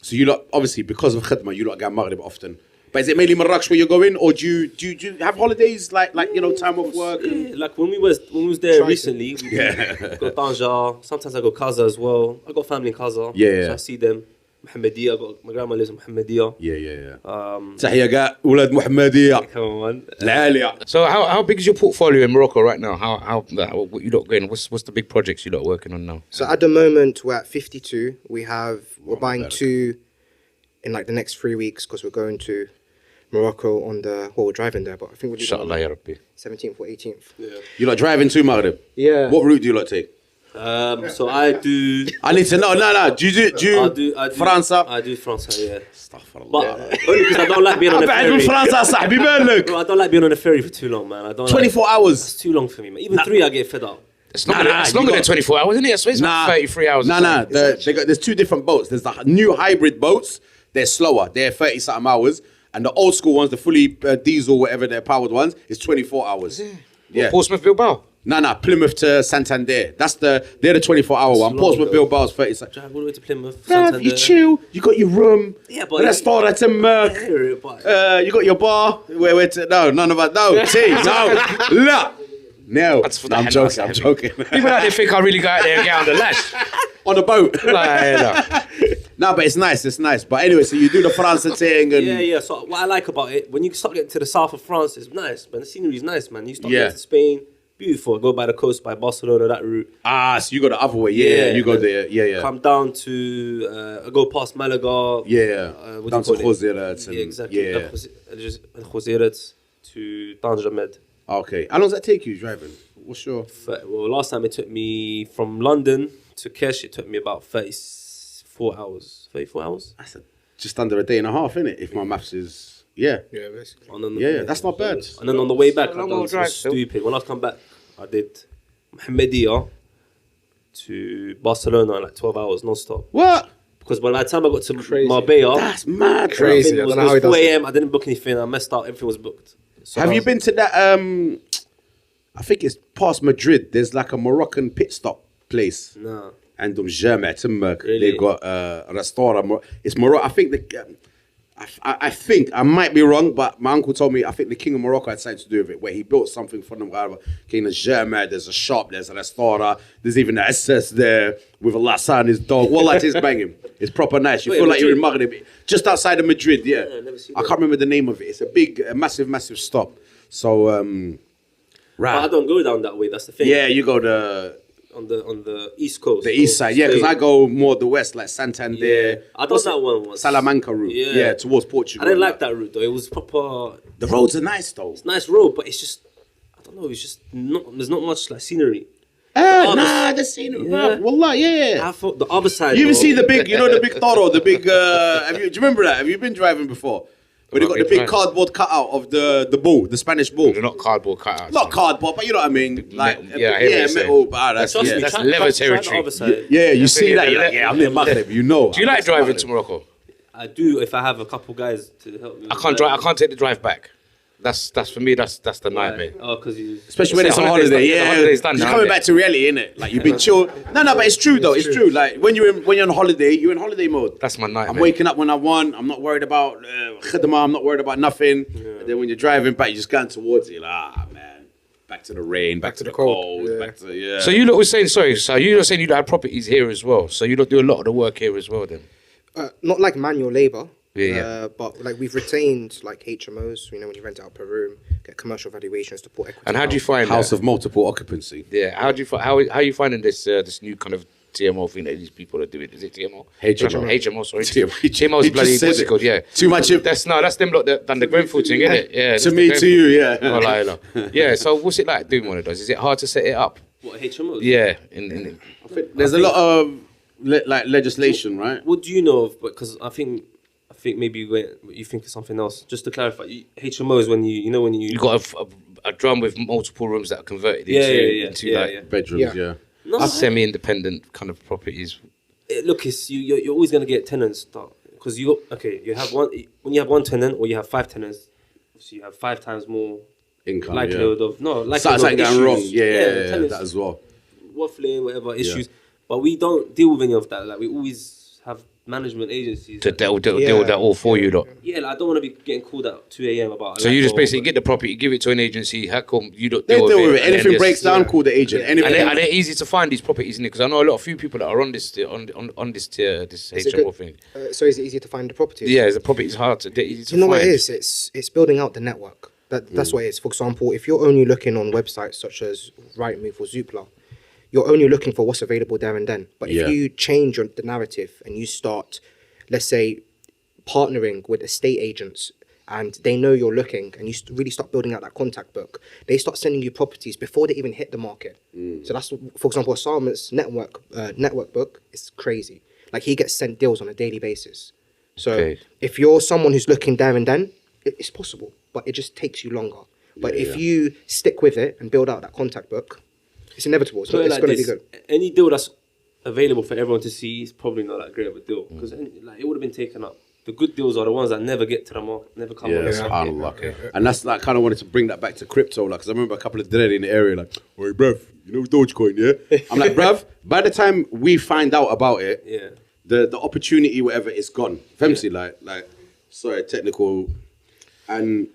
so you lot, obviously, because of khidmah, you lot go Maghrib often. But is it mainly Marrakech where you're going, or do you have holidays like time off work? Yeah, like when we was there recently, we got Tanja. Sometimes I go Kaza as well. I got family in Kaza. Yeah. So I see them. Mohammedia, I got my grandma lives in Mohammedia. Yeah. تحية ولاد محمدية Come on. العالية. So how big is your portfolio in Morocco right now? How what you lot going? What's the big projects you lot working on now? So at the moment we're at 52. We're buying 2 in like the next 3 weeks because we're going to Morocco on we're driving there, but I think we'll do that on Inshallah, ya Rabbi. 17th or 18th. You lot driving to Maghrib? Yeah. What route do you lot take? So I do. I need to know. No. Do you I do France? I do France, yeah. Astaghfirullah. But only because I don't like being on a بعد من ferry. فرنسا صاحبي بالك. Bro, I don't like being on a ferry for too long, man. I don't. 24 hours. It's too long for me, man. Even 3, I get fed up. It's longer than 24 hours, isn't it? So it's like 33 hours. Nah. There's 2 different boats. There's the new hybrid boats. They're slower. They're 30-something hours. And the old school ones, the fully diesel, whatever they're powered ones, is 24 hours. Yeah. Portsmouth, Bilbao. No. Plymouth to Santander. They're the 24-hour one. long, Portsmouth, though. Bilbao's 30 seconds. Drive all the way to Plymouth. Bruv, Santander. you chill. You got your room. Yeah, but Restaurant to Merc. You got your bar. None of that. No, tea. No. That's for the I'm halal joking. I'm side. joking. People out there think I really go out there and get on the lash. On a boat. Like, No, but it's nice. It's nice. But anyway, so you do the France thing and Yeah. So what I like about it, when you start getting to the south of France, it's nice, man. The scenery is nice, man. You start getting to Spain, beautiful. Go by the coast, by Barcelona, that route. so you go the other way. Yeah, you go there. Yeah. Come down to, go past Malaga. Yeah. What Down do to you call it? Khouzirat and Yeah, exactly. Yeah. Khouzirat to Tanja Med. Okay. How long does that take you driving? What's your Well, last time it took me from London to Kesh, it took me about 34 hours. 34 hours? That's just under a day and a half, isn't it? If my maths is yeah. Yeah, basically. Yeah, That's not bad. And then on the way back, I long done old drive something still. stupid. When I come back, I did Mohammedia to Barcelona in like 12 hours non-stop. What? Because by the time I got to Crazy. Marbella, That's mad. Crazy. it was, I don't know how it he was does 4 it. a.m. I didn't book anything. I messed up. Everything was booked. So Have you been to that? I think it's past Madrid. There's like a Moroccan pit stop place. No. عندهم جامع تمك. Really? They've got a restaurant. It's Morocco. I think I think I might be wrong, but my uncle told me I think the king of Morocco had something to do with it, where he built something for them. King of German, there's a shop, there's a restaurant, there's even an SS there with a lassa and his dog. Well, like it's banging. It's proper nice. You Wait, feel like you're in Madrid? Maghreb, just outside of Madrid. Yeah, I've never seen I that. can't remember the name of it. It's a massive stop. So, But I don't go down that way. That's the thing. yeah, you go to On the east coast. the east side. Yeah, because I go more the west, like Santander. Yeah. I done that one once. Salamanca route. Yeah. Yeah, towards Portugal. I didn't like that route though. It was proper. The roads are nice though. Nice road, but it's just. I don't know. It's just not. There's not much like scenery. The scenery. Yeah. Wallah, yeah. I thought the other side. You even bro, see the big, the big Toro, the big. Do you remember that? Have you been driving before? Where they got the big cardboard cutout of the bull, the Spanish bull. They're not cardboard cutouts. Not cardboard, but you know what I mean. Like metal. That's Trust me, that's try leather the territory. other side. Yeah, you see that. the You're like, I'm near Maghreb. Do you like driving to Morocco? I do if I have a couple guys to help me. I can't drive. I can't take the drive back. That's for me. That's the nightmare. Oh, because you. Especially when it's on Holiday's holiday, done, the holiday's done It's now, coming innit? back to reality, innit? Like you've been chill. No, but it's true though. It's true. Like when you're on holiday, you're in holiday mode. That's my nightmare. I'm waking up when I want. I'm not worried about khidma. I'm not worried about nothing. And then when you're driving back, you're just going towards it. Like, man, back to the rain, back to the cold, back to So you lot was saying, sorry. So you lot saying you had properties here as well. So you lot do a lot of the work here as well, then. Not like manual labor. Yeah. But like we've retained like HMOs. When you rent out per room, get commercial valuations to put equity. And how do you find house that? of multiple occupancy. Yeah. How do you how are you finding this this new kind of TMO thing that these people are doing? Is it TMO? HMO. Sorry. TMO is bloody what's it called? Yeah. Too much. That's them lot that done the Grenfell thing, isn't it? Yeah. To me, to you, yeah. Oh, like, yeah. So what's it like doing one of those? Is it hard to set it up? What HMOs? Yeah. There's a lot of like legislation, right? What do you know of? Because I think maybe you think of something else. Just to clarify, HMO is when you got a drum with multiple rooms that are converted into Bedrooms, yeah. No, semi-independent kind of properties. Look, you're always gonna get tenants because you have one when you have one tenant or you have 5 tenants, so you have 5 times more Income, likelihood of something going wrong. Yeah, tenants that as well. waffling, whatever issues. But we don't deal with any of that. Like we always have management agencies To deal with that all for you, lot. Yeah, like I don't want to be getting called at 2 a.m. about. So you just basically get the property, give it to an agency. How come you don't They deal deal with it. and then Anything just- breaks down, call the agent. And Anything. they're easy to find these properties in it because I know a lot of few people that are on this this HMO thing. So is it easier to find the property? Yeah, the property's hard to they're easy to You know find. what it is? It's building out the network. That's what it is. For example, if you're only looking on websites such as Rightmove or Zoopla, you're only looking for what's available there and then. But if you change the narrative and you start, let's say, partnering with estate agents and they know you're looking and you really start building out that contact book, they start sending you properties before they even hit the market. So that's, for example, Osama's network book is crazy. Like he gets sent deals on a daily basis. So if you're someone who's looking there and then, it's possible, but it just takes you longer. But if you stick with it and build out that contact book, it's inevitable. So it's going to be good. Any deal that's available for everyone to see is probably not that great of a deal because like it would have been taken up. The good deals are the ones that never get to the market, never come on the market. And that's like kind of wanted to bring that back to crypto, like, because I remember a couple of dread in the area, like, "Oi, bruv, you know Dogecoin, yeah?" I'm like, bruv, by the time we find out about it, the opportunity, whatever, is gone. Femsi, like, sorry, technical, and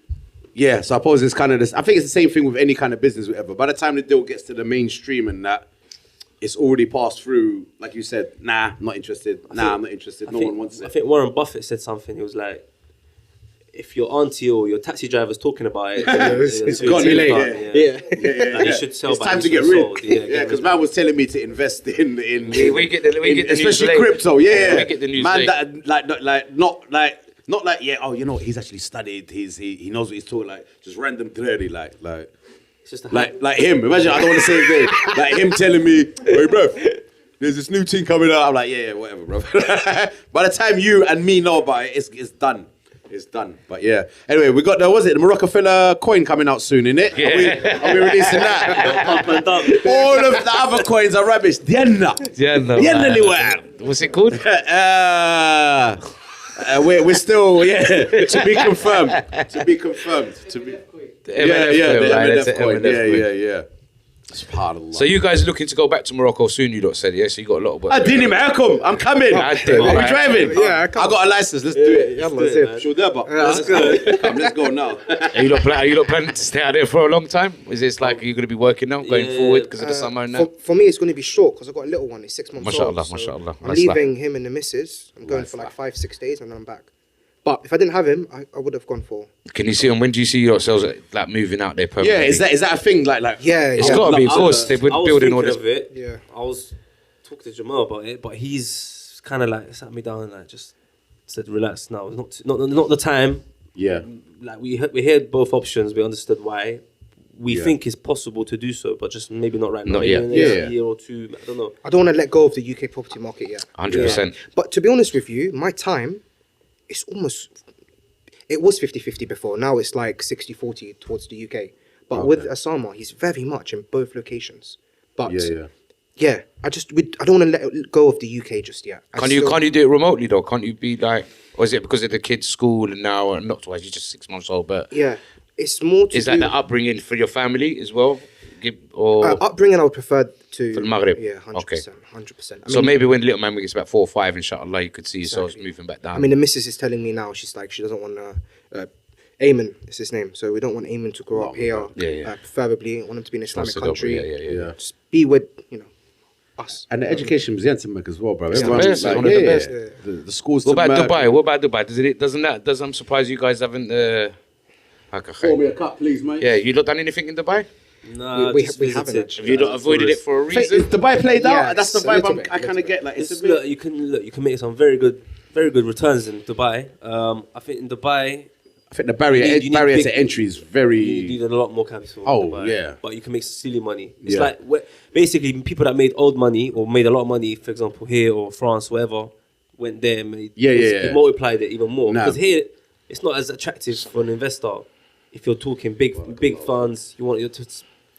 yeah, so I suppose it's kind of this. I think it's the same thing with any kind of business, whatever. By the time the deal gets to the mainstream and that, it's already passed through, like you said, nah, I'm not interested. I'm not interested. No one wants it. I think Warren Buffett said something. He was like, if your auntie or your taxi driver's talking about it, it's gone too late. Like, you should sell. It's time to get rid. Yeah, because man was telling me to invest in we get the especially news crypto. late. Yeah, We get the news man, late. that not like yeah. Oh, you know, he's actually studied. He knows what he's talking. Like just random dirty. Like him. Imagine, I don't want to say his name. Like him telling me, "Hey, bro, there's this new thing coming out." I'm like, yeah, whatever, bro. By the time you and me know about it, it's done. It's done. But yeah. Anyway, we got the Marocafella coin coming out soon, innit? Yeah. Are we releasing that? All of the other coins are rubbish. Dienna. What's it called? We're still, to be confirmed. The MFL coin. Yeah. SubhanAllah. So So you guys looking to go back to Morocco soon? You lot said, yeah. So you got a lot of work. Adini Ma'akum, I'm coming. Are we driving? Yeah, I got a license. Let's do it. Let's go. Come, let's go now. Are you not planning to stay out there for a long time? Is this like you're going to be working now, going forward because of the summer now? For me, it's going to be short because I've got a little one. It's 6 months Mashallah, old. mashallah. I'm leaving him and the missus. I'm going for like 5-6 days and then I'm back. But if I didn't have him, I would have gone for. Can you see him? When do you see yourselves like moving out there permanently? Yeah, is that a thing? Like It's got to be, of course. They've been building all this. Of it. Yeah. I was talking to Jamal about it, but he's kind of like sat me down and like just said, "Relax now. It's not the time." Yeah. Like we heard both options. We understood why. we think it's possible to do so, but just maybe not right now. Not Maybe yet. in the next year or two. I don't know. I don't want to let go of the UK property market yet. 100%. But to be honest with you, my time, it's almost... It was 50-50 before. Now it's like 60-40 towards the UK. But with Osama, he's very much in both locations. But yeah, I don't want to let go of the UK just yet. Can't you do it remotely though? Can't you be like, or is it because of the kids' school and now, or not twice, you're just 6 months old, but yeah, it's more to is that the upbringing for your family as well? Upbringing, I would prefer to... For the Maghreb? Yeah, 100%. Okay. 100%. So maybe when little man gets about 4 or 5, inshallah, you could see yourselves moving back down. I mean, the missus is telling me now, she's like, she doesn't want Ayman is his name, so we don't want Ayman to grow up here. Preferably, want him to be in an Islamic country. Yeah. Just be with, us. And the education presented as well, bro. It's the Everyone's best, like, one of the best. The schools. What about Dubai? What about Dubai? Doesn't I'm surprised you guys haven't. Pour me a cup, please, mate. Yeah, you not done anything in Dubai? No, we haven't Have actually. you not avoided it for a Is reason? Dubai played out? Yeah, That's the a little vibe bit, I kind of get. Like, it's a Look, bit. you can make some very good returns in Dubai. I think in Dubai I think the barrier you need big- to entry is very. you need a lot more capital. in Oh, Dubai, yeah. but you can make silly money. It's Yeah. like basically people that made old money or made a lot of money, for example, here or France, wherever, went there and made Yeah. multiplied it even more. Nah. Because here it's not as attractive for an investor. If you're talking big funds, you want to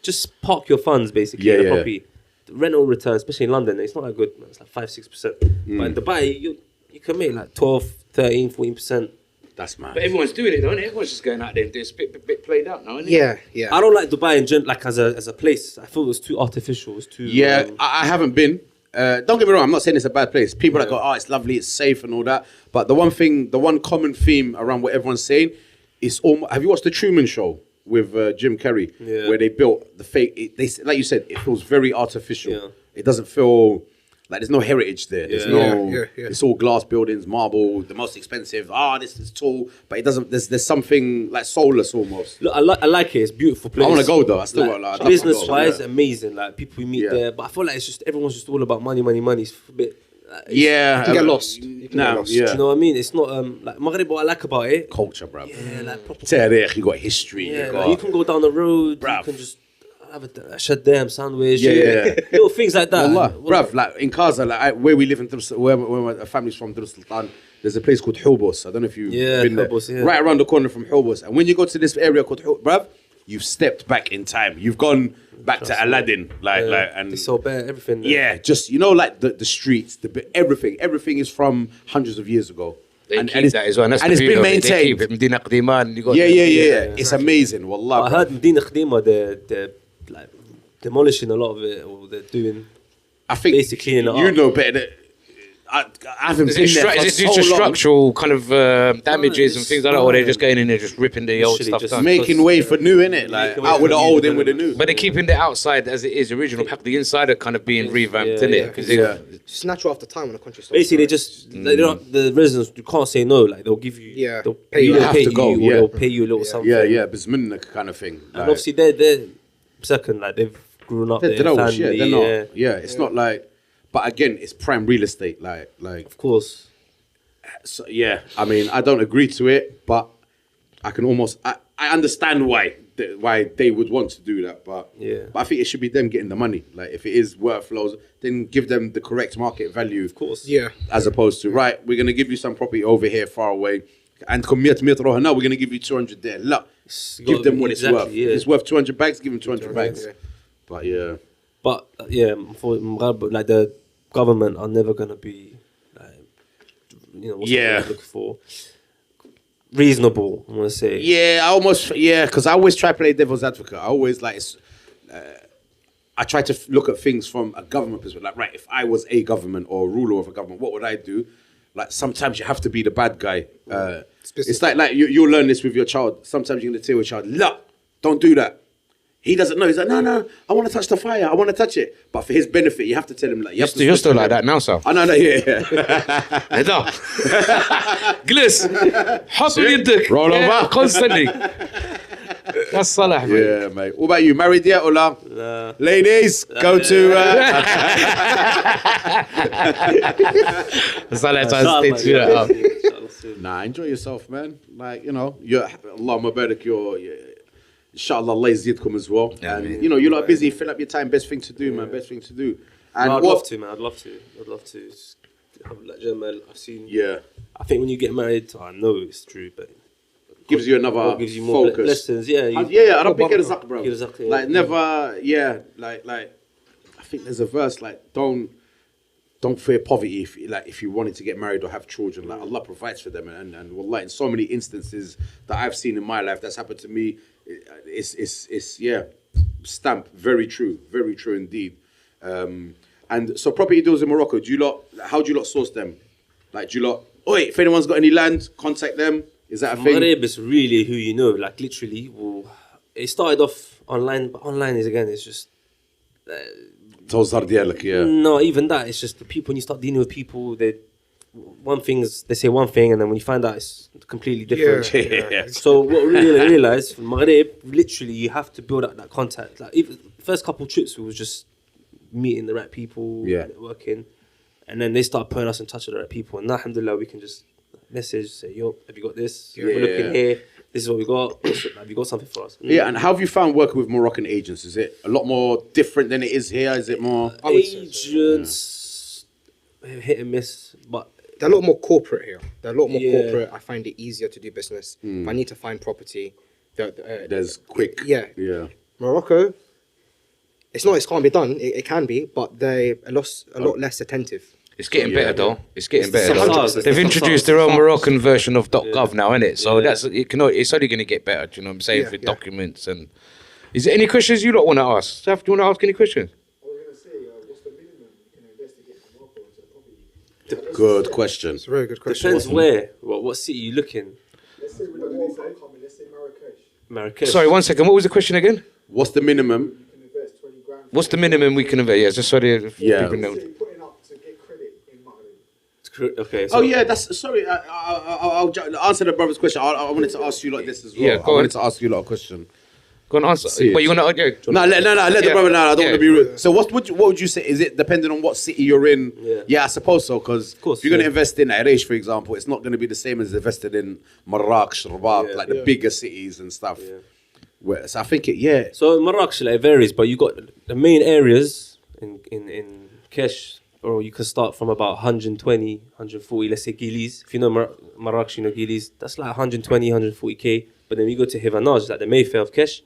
just park your funds basically in a property. The rental return, especially in London, it's not that good. It's like 5-6%. But in Dubai, you can make like 12, 13, 14%. That's mad. But everyone's doing it, don't they? Everyone's just going out there and doing it's a bit played out now, isn't it? Yeah. I don't like Dubai like as a place. I feel it was too artificial. It's too I haven't been. Don't get me wrong, I'm not saying it's a bad place. People that go, oh, it's lovely, it's safe and all that. But the one common theme around what everyone's saying is almost. Have you watched the Truman Show with Jim Carrey, where they built the fake? Like you said, it feels very artificial. Yeah. It doesn't feel like there's no heritage there. There's no. It's all glass buildings, marble, the most expensive. This is tall, but it doesn't. There's something like soulless almost. Look, I like it. It's a beautiful place. I want to go though. I still want like, to. business wise, amazing. Like people we meet there, but I feel like it's just everyone's just all about money. It's a bit. You can get lost. You can get lost. Do you know what I mean? It's not like Maghreb. What I like about it, Culture, bro. yeah, like proper. You got history. Yeah, you like, got. you can go down the road. Bruv. You can just have a shaddam sandwich. Yeah. Little things like that. Wallah, bruv, like in Gaza, where we live in where my family's from, Dar Sultan, there's a place called Hubos. I don't know if you've been there. Hubos, yeah. Right around the corner from Hubos. And when you go to this area called Hubos, bruv, you've stepped back in time. You've gone back to Aladdin. And They sell bare everything. There. yeah, just, like the streets, everything is from hundreds of years ago. They keep that as well. And it's been maintained. Medina Qadima, and you got It's amazing, wallah. I heard Medina Qadima, they're like demolishing a lot of it, or they're doing. I think basically cleaning it you up. know better than I haven't Is been it, there for is it due so to long. structural kind of damages and it's things like that, or they're not. just going in there just ripping the old Literally stuff just down? Making way for new, innit? Like Making way out with for the new old, in with the new. development. But they're keeping the outside as it is original. The inside are kind of being revamped, Yeah, innit? yeah. 'Cause It's just natural after time when the country starts. Basically, they just they don't. The residents, you can't say no. Like they'll give you. Yeah. They'll Pay you. they'll have pay to go, you, yeah. or they'll pay you a little something. Yeah, bisminnak kind of thing. And obviously, they're second. Like they've grown up. they're Their not, family. they're not. Yeah, it's not like. But again, it's prime real estate. Like. Of course. So, yeah, I mean, I don't agree to it, but I can almost. I understand why they would want to do that, but I think it should be them getting the money. Like if it is worth loads, then give them the correct market value. Of course. Yeah. As opposed to we're gonna give you some property over here far away, and now we're gonna give you 200 there. Look, give them what it's worth. Yeah. If it's worth 200 bags, give them 200 bags. Yeah. But yeah. But for like the government are never gonna be what's the word I'm looking for reasonable. I want to say because I always try to play devil's advocate. I always I try to look at things from a government perspective. Like, right, if I was a government or a ruler of a government, what would I do? Like, sometimes you have to be the bad guy. It's like you'll learn this with your child. Sometimes you're going to tell your child, look, don't do that. He doesn't know. He's like, no, I want to touch the fire. I want to touch it. But for his benefit, you have to tell him, like, You're still like that now, Sal. I know, yeah. هذا جلس حط يدك Roll over. constantly. That's Salah, mate. Yeah, mate. What about you? Married yet or la? Nah. Ladies, go to... Salah tries to stitch it up. Nah, enjoy yourself, man. Like, you're Allah Mubarak, inshallah, Allah yazidkum as well. Yeah, And man. you know, you're not busy, fill up your time. Best thing to do, man. Best thing to do. And I'd what? love to, man. I'd love to. Like Jamal, I've seen. Yeah, I think when you get married, I know it's true, but gives you another God gives you more focus. lessons. Yeah, I don't pick it as up, bro. Give it a zuck, yeah. Like never, yeah. Like I think there's a verse like don't fear poverty if you wanted to get married or have children. Like Allah provides for them, and wallah, in so many instances that I've seen in my life that's happened to me, it's yeah, stamp very true indeed. And so property deals in Morocco, how do you lot source them? Like do you lot, if anyone's got any land, contact them. Is that a thing? Maghreb is really who you know, like literally. Well, it started off online, but online is again, it's just. Tozar diyalek, yeah. No, even that, it's just the people, when you start dealing with people, they say one thing, and then when you find out it's completely different. Yeah. So what we really realised, Maghreb, literally you have to build up that contact. Like even the first couple of trips, we was just meeting the right people, networking, and then they start putting us in touch with the right people, and now, alhamdulillah, we can just message, say, yo, have you got this? We're looking here. This is what we got. Have you got something for us? Yeah, and how have you found working with Moroccan agents? Is it a lot more different than it is here? Is it more? Agents, hit and miss, but They're a lot more corporate here. They're a lot more Yeah. corporate. I find it easier to do business. If I need to find property, There's quick. Yeah. Morocco, it's not, it can't be done. It can be, but they're a lot less attentive. It's getting better though. It's getting better. some Though. SARS, They've it's introduced some their own SARS. Moroccan version of .gov now, innit? So Yeah. it's only going to get better. Do you know what I'm saying? Yeah, For yeah. documents and. Is there any questions you don't want to ask? Saf, do you want to ask any questions? I was going to say, what's the minimum you can investigate from Morocco into the property? Good question. It's a very good question. depends where. What city you look in. Let's say with the World Cup coming, let's say Marrakesh, Marrakesh. Sorry, 1 second. What was the question again? What's the minimum? you can invest 20 grand. What's the minimum we can invest? Yeah, just so the Yeah. people know. Let's say putting up to get credit in Maghreb. Okay. So Oh yeah, that's sorry. I'll answer the brother's question. I wanted to ask you like this as well. Yeah, go I wanted on. to ask you a question. Go on, answer. See it. But you want to? No, let the Yeah. brother know. I don't Yeah. want to be rude. So what would you say? Is it depending on what city you're in? Yeah. I suppose so. Because course, if you're going to yeah. invest in Arish, for example, it's not going to be the same as invested in Marrakech, Rabat, Yeah. like the bigger cities and stuff. So I think So in Marrakech, like, it varies, but you got the main areas in Kesh, or you can start from about 120, 140, let's say Gilis. If you know Marrakech, you know Gilis, that's like 120, 140k. But then you go to Hivanaj, like the Mayfair of Kesh,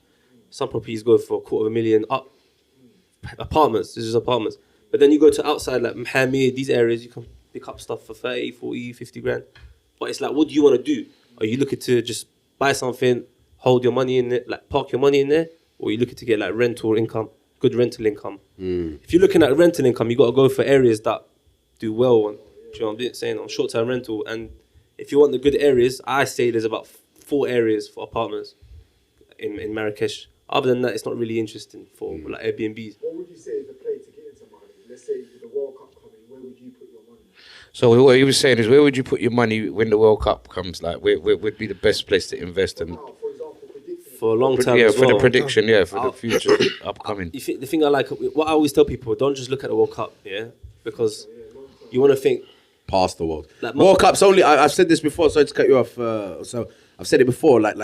some properties go for $250,000 up. Apartments, this is apartments. But then you go to outside like Mohammed, these areas, you can pick up stuff for 30, 40, 50 grand. But it's like, what do you want to do? Are you looking to just buy something, hold your money in it, like park your money in there? Or are you looking to get like rental income, good rental income? If you're looking at rental income, you got to go for areas that do well on, do you know what I'm saying, on short-term rental. And if you want the good areas, I say there's about 4 areas for apartments in Marrakesh. Other than that, it's not really interesting for like Airbnbs. What would you say is the play to get into Maghreb? Let's say with the World Cup coming, where would you put your money? So what he was saying is, where would you put your money when the World Cup comes? Like, where would be the best place to invest in? Now, for example, predicting For a long time Yeah, as for well. the prediction. Yeah, for the future upcoming. The thing I like, what I always tell people, don't just look at the World Cup, yeah? Because you want to think, past the world. Like, World Cup's only. I've said this before. Sorry to cut you off. So I've said it before. Like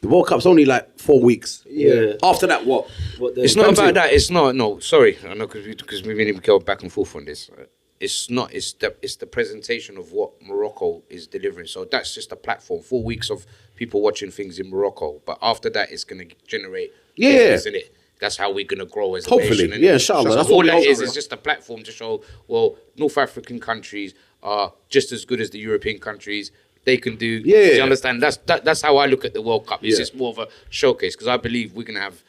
the World Cup's only like 4 weeks. Yeah. After that, what? It's not about that. It's not. No, sorry. I know because we really go back and forth on this. It's not. It's the presentation of what Morocco is delivering. So that's just a platform. 4 weeks of people watching things in Morocco. But after that, it's going to generate business in it. That's how we're going to grow as a Hopefully. nation. Yeah, inshallah. So That's all what we that hope is for. it's just a platform to show, well, North African countries are just as good as the European countries. They can do. Yeah. Do you understand? That's how I look at the World Cup. It's Yeah. just more of a showcase because I believe we're gonna have.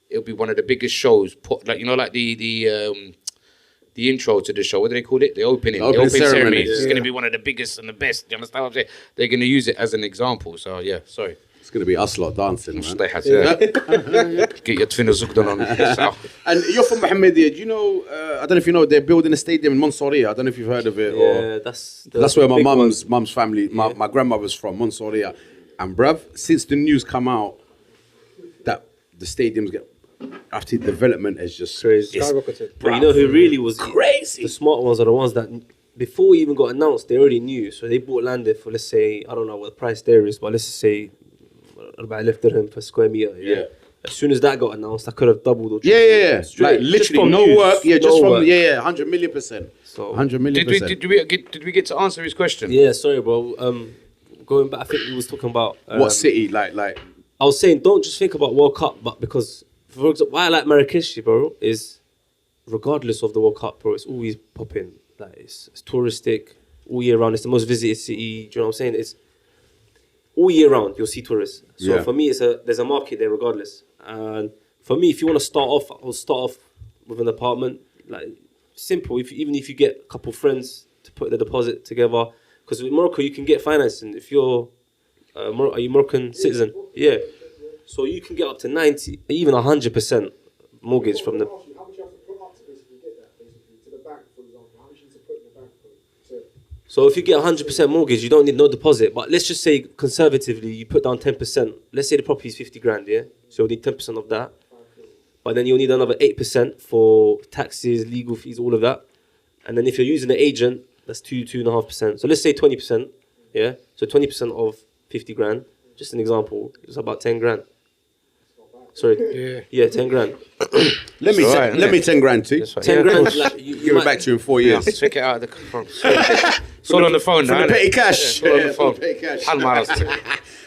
It'll be one of the biggest shows. Like the intro to the show. What do they call it? The opening. The opening ceremony. It's gonna be one of the biggest and the best. Do you understand what I'm saying? They're gonna use it as an example. So yeah, sorry. It's gonna be us lot dancing, man. Stay hat, yeah. Get your twinners hooked on. So, And you're from Mohammedia. Do you know? I don't know if you know. They're building a stadium in Mansouriya. I don't know if you've heard of it. Yeah, Or that's where my big mum's family, my grandmother's from, Mansouriya. And bruv, since the news come out that the stadiums get after development is just Crazy. it's- Skyrocketed. But you know who really was Crazy. The smart ones are the ones that before it even got announced, they already knew. So they bought land there for, let's say, I don't know what the price there is, but let's just say 4 dirham per square meter. Yeah. As soon as that got announced, I could have doubled or Yeah. Straight. Like literally from no news, work. Yeah, just no from work. 100 million%. So 100 million Did percent. we get to answer his question? yeah, sorry, bro. Going back, I think we was talking about What city? Like I was saying, don't just think about World Cup, but because, for example, why I like Marrakesh, bro, is regardless of the World Cup, bro, it's always popping. Like it's touristic all year round. It's the most visited city. Do you know what I'm saying? It's all year round. You'll see tourists. So Yeah. for me, there's a market there regardless. And for me, if you want to start off, I'll start off with an apartment. Like simple. Even if you get a couple friends to put the deposit together, because in Morocco you can get financing if you're are you Moroccan citizen? Yeah. So you can get up to 90, even 100% mortgage from the. How much you have to put up to basically get that, basically, to the bank, for example? How much you need to put in the bank for it? So if you get 100% mortgage, you don't need no deposit. But let's just say conservatively, you put down 10%. Let's say the property is 50 grand, yeah? So you'll need 10% of that. But then you'll need another 8% for taxes, legal fees, all of that. And then if you're using an agent, that's 2.5%. So let's say 20%, yeah? So 20% of 50 grand, just an example, it's about 10 grand. Sorry. Yeah, 10 grand. let me It's all right, let innit? me 10 grand too. 10 grand, like, you Give it back to you in 4 years. Check it out of the phone. It's all on the phone now, For the innit? petty cash. Yeah, it's all on the Yeah, phone. for the petty cash. Hal Maras.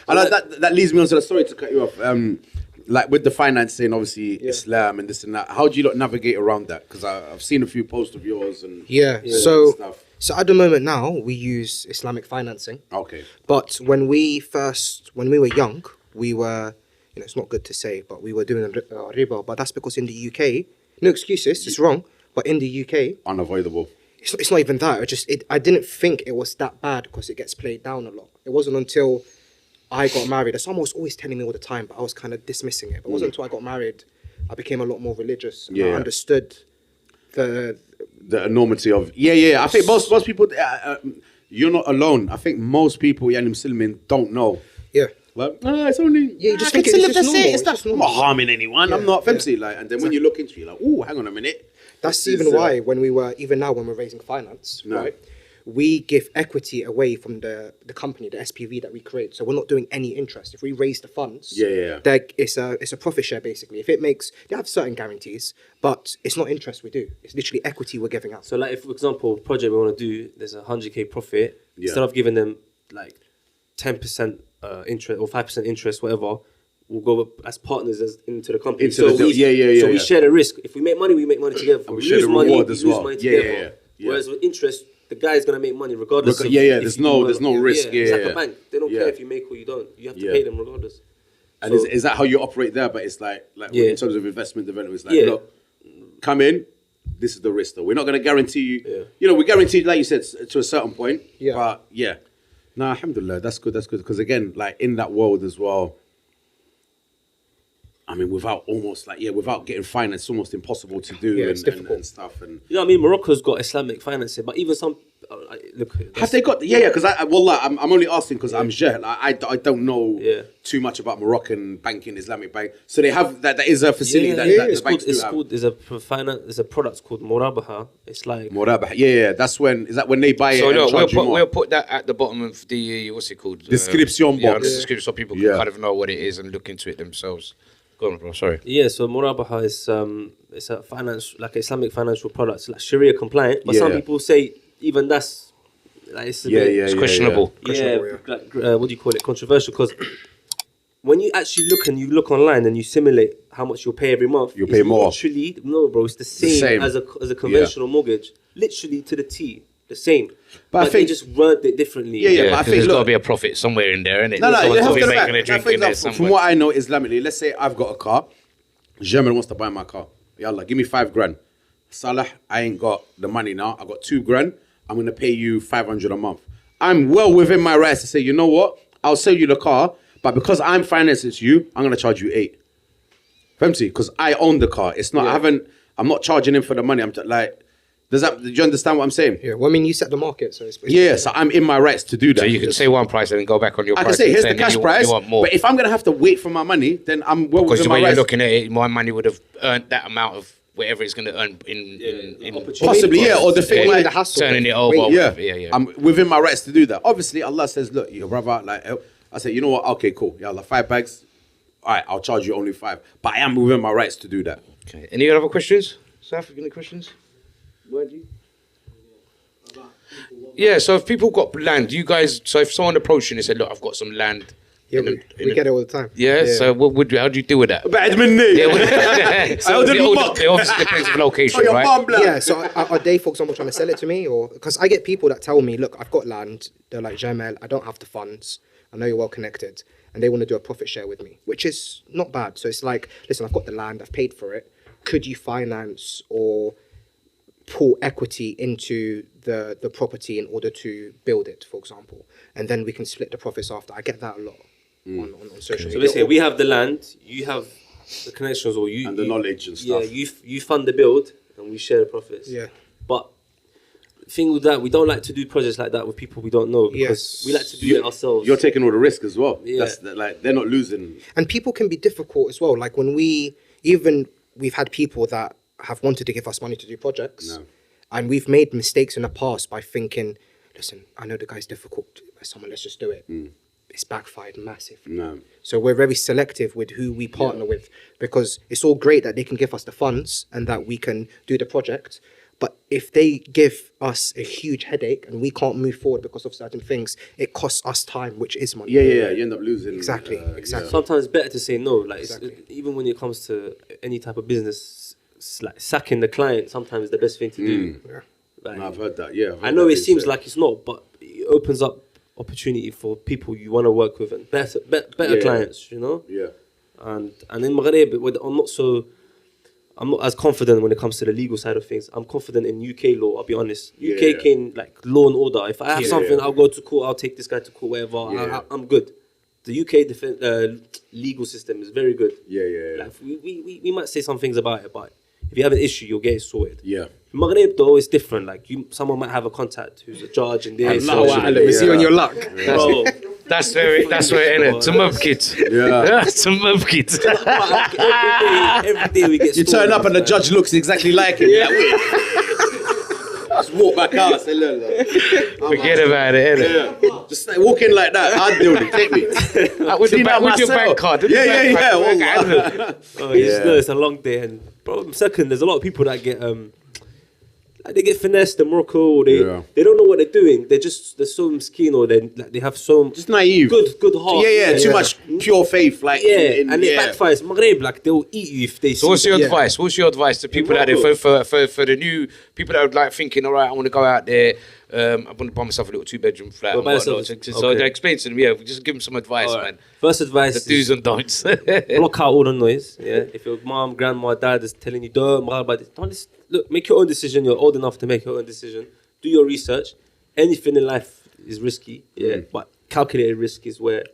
I like that leads me on to the story to cut you off. Like with the financing, obviously Islam and this and that. How do you lot navigate around that? Because I've seen a few posts of yours and So stuff. at the moment now we use Islamic financing. Okay. But when we were young, we were, it's not good to say, but we were doing riba. But that's because in the UK, no excuses, it's wrong. But in the UK, Unavoidable. it's not even that. I didn't think it was that bad because it gets played down a lot. It wasn't until I got married. Someone was always telling me all the time, but I was kind of dismissing it. But it wasn't until I got married, I became a lot more religious. And I understood the enormity of I think most people you're not alone. I think most people Muslimin don't know. Like, it's only you just think it's just normal. It's not, I'm not harming anyone. I'm not fancy. Like, and then when you look into it, you're like, oh, hang on a minute. That's This even is, why when we're raising finance, right? We give equity away from the company, the SPV that we create. So we're not doing any interest. If we raise the funds, it's a profit share basically. If it makes, they have certain guarantees, but it's not interest we do. It's literally equity we're giving out. So like if, for example, project we want to do, there's a 100k profit. Instead of giving them like 10% interest or 5% interest, whatever, we'll go as partners into the company. So we share the risk. If we make money, we make money together. If we share lose the money, reward we as lose well. money together. Whereas with interest, the guy is gonna make money regardless. There's no risk. It's like a bank. They don't care if you make or you don't. You have to pay them regardless. And is that how you operate there? But it's like in terms of investment development, it's like, look, come in. This is the risk, though. We're not going to guarantee you. You know, we guarantee, like you said, to a certain point. But no, alhamdulillah, that's good. That's good because again, like in that world as well. I mean, without getting finance, it's almost impossible to do and stuff. And you know what I mean? Morocco's got Islamic financing, but even some look. Have they got? Yeah. Because I'm only asking because I'm Jahl. I don't know too much about Moroccan banking, Islamic bank. So they have that. That is a facility that the banks do have. There's a product called Murabaha. It's like Murabaha. Yeah. That's when they buy it. So and charge you more? we'll put that at the bottom of the what's it called? Description box. On the description so people can kind of know what it is and look into it themselves. Go on, bro. Sorry. Yeah, so Murabaha is it's a finance like Islamic financial product, it's like Sharia compliant. But some people say even that's like it's a bit, it's questionable. Like, what do you call it? Controversial because when you actually look online and you simulate how much you'll pay every month, you'll pay more. Literally, no, bro, it's the same. As a conventional mortgage, literally to the T. The same, but I think they just worded it differently. But I think there's got to be a profit somewhere in there, innit? No, Someone's got to be for making a drink in there example, somewhere. from what I know Islamically, let's say I've got a car, German wants to buy my car. Yallah, give me 5 grand. Salah, I ain't got the money now. I got 2 grand. I'm gonna pay you 500 a month. I'm well within my rights to say, you know what? I'll sell you the car, but because I'm financing you, I'm gonna charge you 8. Femti, because I own the car. It's not. I'm not charging him for the money. Do you understand what I'm saying? Yeah, well, I mean, you set the market, so it's so I'm in my rights to do that. So you can say one price and then go back on your price. I can say, here's the and cash you price, want more. but if I'm going to have to wait for my money, then I'm well Because within the my way you're rights. looking at it, my money would have earned that amount of whatever it's going to earn in Possibly, or the thing like the hassle, turning it over. Yeah. I'm within my rights to do that. Obviously, Allah says, look, your brother, like, I said, you know what? Okay, cool. Yeah, like 5 bags. all right, I'll charge you only 5. But I am within my rights to do that. Okay. Any other questions? Saf, any questions? Yeah, so if people got land, so if someone approached you and they said, look, I've got some land. Yeah, we get it all the time. Yeah, so how do you deal with that? So it obviously depends on the location, right? Yeah, so are they, for example, trying to sell it to me? Or because I get people that tell me, look, I've got land. They're like, Jamal, I don't have the funds. I know you're well connected. And they want to do a profit share with me, which is not bad. So it's like, listen, I've got the land. I've paid for it. Could you finance or pull equity into the property in order to build it, for example? And then we can split the profits after. I get that a lot. On social media. So basically, we have the land, you have the connections, or you And the knowledge and stuff. Yeah, you fund the build, and we share the profits. Yeah. But the thing with that, we don't like to do projects like that with people we don't know, because we like to do it ourselves. You're taking all the risk as well. Yeah. Like they're not losing. And people can be difficult as well. Like when we've had people that have wanted to give us money to do projects, and we've made mistakes in the past by thinking, listen, I know the guy's difficult, let's just do it. It's backfired massively. No. So we're very selective with who we partner with, because it's all great that they can give us the funds and that we can do the project. But if they give us a huge headache and we can't move forward because of certain things, it costs us time, which is money. Yeah. You end up losing. Exactly. Sometimes it's better to say no. Like even when it comes to any type of business, like sacking the client, sometimes is the best thing to do. Yeah. Like, I've heard that. Yeah. I know it seems like it's not, but it opens up opportunity for people you want to work with and better clients, you know. Yeah. And in Maghreb, I'm not as confident when it comes to the legal side of things. I'm confident in UK law, I'll be honest. UK can, like, law and order. If I have something, I'll go to court, I'll take this guy to court, whatever. I'm good. The UK legal system is very good. Yeah. Like, we might say some things about it, but if you have an issue, you'll get it sorted. Yeah. In Maghreb, though, it's different. Like, someone might have a contact who's a judge and they're... Let me see on your luck. Bro, That's where it is. It's a mob kit. Yeah. It's a mob kit. every day we get You turn up and the judge looks exactly like him. Yeah. Just walk back out and say, look. Forget about it, innit? Yeah. Just like, walk in like that. I'll deal with it. Take me. With your bank card. Yeah. Oh, you just know it's a long day, and bro, second, there's a lot of people that get they get finessed in Morocco, or they don't know what they're doing. They're so miskin, or they have so Just naive. good heart. Yeah. Too much pure faith. Like and it backfires. Maghreb, like they'll eat you if they. So what's your advice? What's your advice to people out there for the new people that are like thinking, all right, I want to go out there. I want to buy myself a little 2-bedroom flat. So they explain to them, just give them some advice, man. First advice: the do's and don'ts. Block out all the noise. Yeah, if your mom, grandma, dad is telling you don't listen, look, make your own decision. You're old enough to make your own decision. Do your research. Anything in life is risky. Yeah, but calculated risk is where,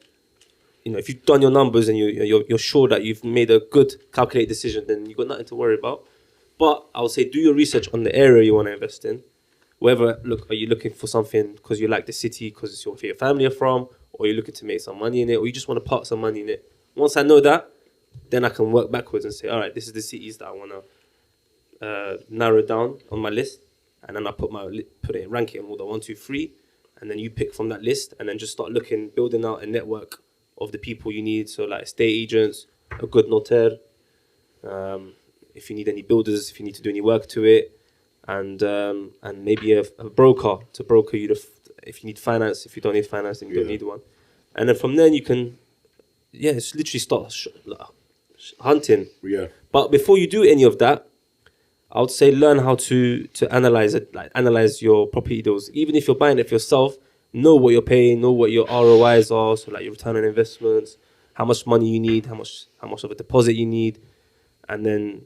if you've done your numbers and you're sure that you've made a good calculated decision, then you've got nothing to worry about. But I would say do your research on the area you want to invest in. Whether, are you looking for something because you like the city, because it's where your family are from, or you're looking to make some money in it, or you just want to park some money in it. Once I know that, then I can work backwards and say, all right, this is the cities that I want to narrow down on my list, and then I put it in ranking in order 1, 2, 3, and then you pick from that list, and then just start building out a network of the people you need. So like estate agents, a good notaire, if you need any builders, if you need to do any work to it. And maybe a broker to broker you if you need finance. If you don't need finance, then you don't need one. And then from there you can, it's literally start hunting. Yeah. But before you do any of that, I would say learn how to analyze it, like analyze your property deals. Even if you're buying it for yourself, know what you're paying, know what your ROIs are, so like your return on investments, how much money you need, how much of a deposit you need, and then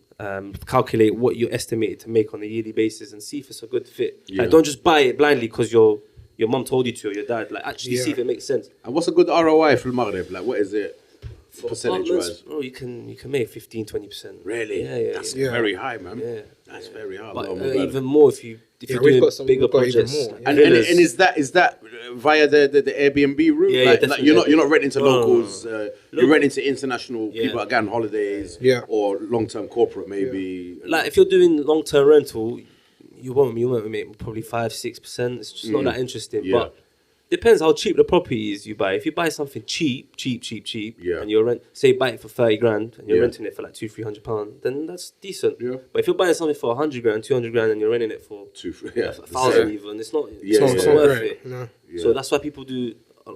calculate what you're estimated to make on a yearly basis and see if it's a good fit. Yeah. Like, don't just buy it blindly because your mom told you to, or your dad. Like, actually see if it makes sense. And what's a good ROI for Maghreb? Like, what is it percentage wise? Oh, you can make 15-20%. Really? Yeah. That's very high, man. Yeah. That's very high. But even more if you're doing bigger projects. And is that via the Airbnb route? Yeah, like you're not renting to locals. You're renting to international people again, holidays, or long-term corporate maybe. Like if you're doing long-term rental, you won't make probably 5-6%. It's just not that interesting. But Depends how cheap the property is you buy. If you buy something cheap, Yeah. and you're say buy it for 30 grand and you're Yeah. renting it for like £200-300, then that's decent. Yeah. But if you're buying something for 100 grand, 200 grand, and you're renting it for 1,000 even, it's not worth it. No. So that's why people do,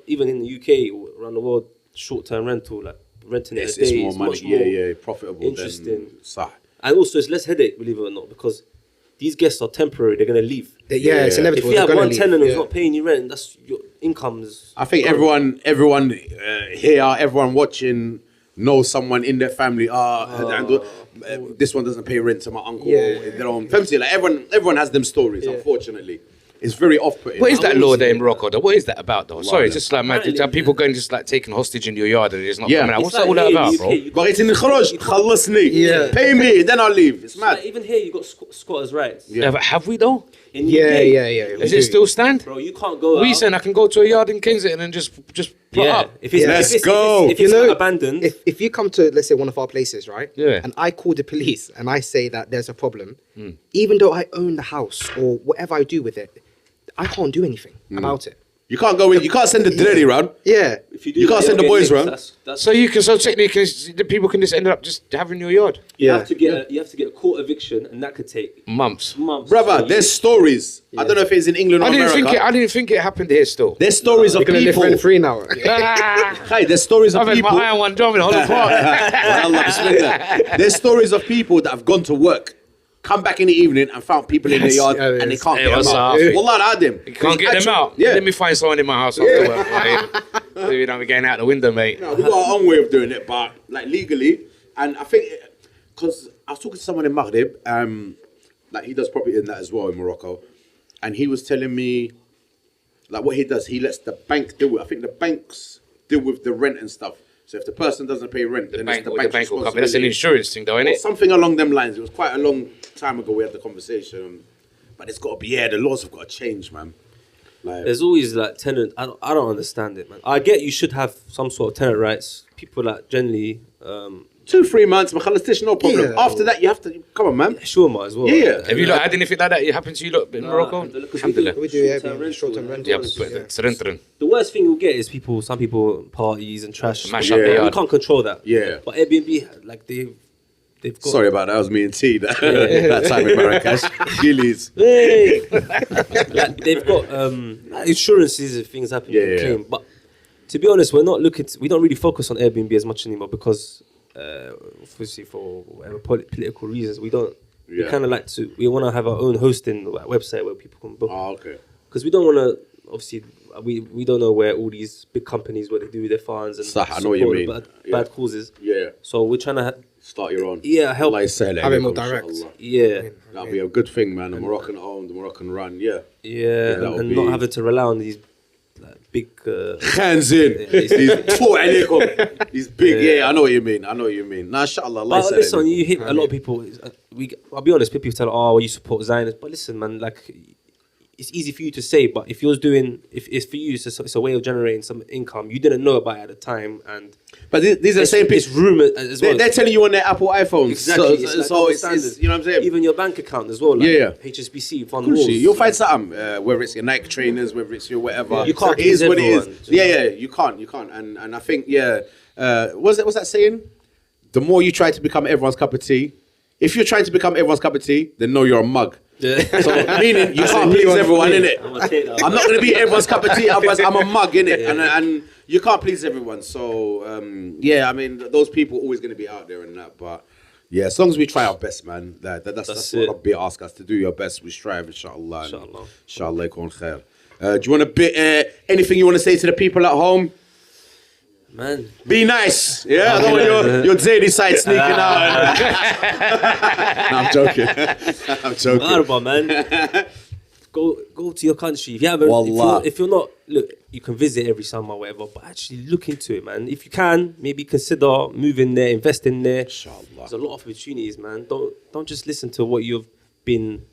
even in the UK, around the world, short-term rental, like renting it a day It's more is money. much more Yeah, profitable. interesting. Than And also, it's less headache, believe it or not, because these guests are temporary. They're going to leave. Yeah, it's Yeah. inevitable. If you have They're gonna one leave. tenant who's Yeah. not paying you rent, that's your income is. I think everyone here, everyone watching knows someone in their family. This one doesn't pay rent to my uncle. Yeah. Their own family. Like everyone has them stories. Unfortunately, it's very off-putting. What is that law there in Morocco though? What is that about though? Sorry, them. just like man, Apparently, people going just like taking hostage in your yard and it's not Yeah. coming out. It's What's like that all that here in about, the bro? UK, you But it's in the kharaj. Khallasni. Yeah. Pay me, then I'll leave. It's Like, mad. even here, you got squatters' rights. Yeah. Have we though? In the Yeah, UK, yeah, yeah. we Is do. it still stand? bro, you can't go What are you out. saying? I can go to a yard in Kensington and just put Yeah, up. if it's, Yeah. if it's, go. if it's abandoned, If you come to, let's say, one of our places, right? Yeah. And I call the police and I say that there's a problem, even though I own the house or whatever I do with it, I can't do anything about it. You can't go in. You can't send the dirty round. Yeah. if you do You that, can't send you'll the get boys nicked. round. That's, So technically, the people can just end up just having your yard you Yeah. have to get a court eviction, and that could take months. months. Brother, So there's stories. I don't know if it's in England or I America. didn't think it happened here still. There's stories of You're going to live people. rent free now. Hey, there's stories of I've had people. my iron one job in Holland Park. Wallah, bismillah. There's stories of people that have gone to work, come back in the evening and found people in the Yes, yard yeah, and they yes. can't Hey, get them what's out. up? Wallah, I had them. You can't get them out. Yeah. Let me find someone in my house after work. Right? You don't be going out the window, mate. No, we got our own way of doing it, but like legally, and I think because I was talking to someone in Maghreb, like he does property in that as well in Morocco, and he was telling me like what he does, he lets the bank deal with. I think the banks deal with the rent and stuff. So if the person doesn't pay rent, then it's the bank's will cover. That's an responsibility. insurance thing, though, isn't Or it? something along them lines. It was quite a long time ago we had the conversation, but it's got to be the laws have got to change, man. Like, There's always like tenant. I don't understand it, man. I get you should have some sort of tenant rights. People like generally, 2-3 months, makhalas, no problem. Yeah. After that, you have to come on, man. sure, might as well. Yeah. Have you lot had anything like that happen to you lot in Morocco? Alhamdulillah. We do, yeah. Short-term Short-term rental, rental. Yeah, but surrendering. The worst thing you'll get is some people parties and trash. Mash up the Yeah. yard. You can't control that. Yeah. But Airbnb, like they've got. Sorry about that. That was me and T that time in Marrakesh. Gillies. Hey! Like, they've got insurances if things happen. You Yeah, can yeah. claim. But to be honest, we don't really focus on Airbnb as much anymore because obviously for whatever political reasons we don't. We Yeah. kind of we want to have our own hosting website where people can book. Oh, okay. Because we don't want to, obviously, we don't know where all these big companies, what they do with their funds and Sah, I know what you mean. bad causes. Yeah. So we're trying to, Start your own. help. Like say, Have it more direct. That'll be a good thing, man. The Moroccan owned, the Moroccan run. Yeah. Yeah, would and be- not having to rely on these big. Hands in. These big. Yeah, I know what you mean. Nah, inshallah. Like But listen, you hit a lot of people. I'll be honest. People tell, "Oh, you support Zionists," but listen, man. Like, it's easy for you to say, but if if it's for you, it's a way of generating some income. You didn't know about it at the time, and But these are the same it's people. rumored as well. They're telling you on their Apple iPhones. Exactly. So, It's like so double it's, standards. you know what I'm saying? Even your bank account as well. Like Yeah. HSBC fund Cool rules. shit. You'll find something, whether it's your Nike trainers, whether it's your whatever. You can't It is please what it is. everyone. Yeah, you can't. And I think, what's that saying? The more you try to become everyone's cup of tea, if you're trying to become everyone's cup of tea, then know you're a mug. Yeah. So meaning you can't please everyone, innit? I'm gonna take that. I'm not going to be everyone's cup of tea, otherwise I'm a mug, innit? And you can't please everyone. So, I mean, those people are always going to be out there and that. But, yeah, as long as we try our best, man, that's it. what Rabbi asks us to do your best. We strive, inshallah. Inshallah. Inshallah, yakun khair. Do you want to anything you want to say to the people at home? Man, Be nice. Yeah, I don't want your Zaidi side sneaking out. No, I'm joking. I'm joking. Arba, man. Go to your country. If you haven't, Wallah. if you're not, look, you can visit every summer, whatever. But actually look into it, man. If you can, maybe consider moving there, investing there. Inshallah. There's a lot of opportunities, man. Don't just listen to what you've been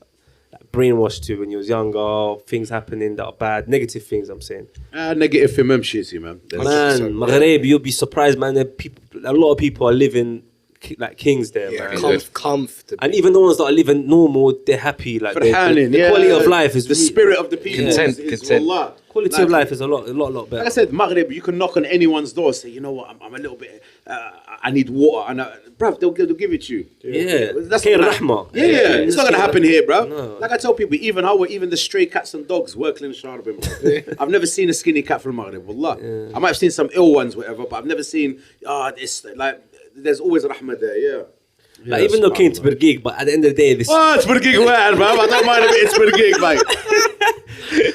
brainwashed to when you was younger. Things happening that are bad, negative things. I'm saying, Negative for shitty, man. man, Maghreb, you'll be surprised, man. A lot of people are living like kings there, man. Comfortable. And even the ones that are living normal, they're happy. Like the quality of life is the spirit of the people. Content. Quality of life is a lot better. Like I said, Maghreb, you can knock on anyone's door, say, you know what, I'm a little bit, I need water, and bruv, they'll give it to you. Yeah, That's Khair not rahma. Yeah, it's not gonna happen here, bro. No. Like I tell people, even the stray cats and dogs work in Sharbin, bro. I've never seen a skinny cat from Maghreb, wallah. I might have seen some ill ones, whatever, but I've never seen, this, like, there's always rahma there, yeah. Like, even though came to Bergig, but at the end of the day, this. Oh, it's Bergig, man, bro. I don't mind if it's Bergig, mate.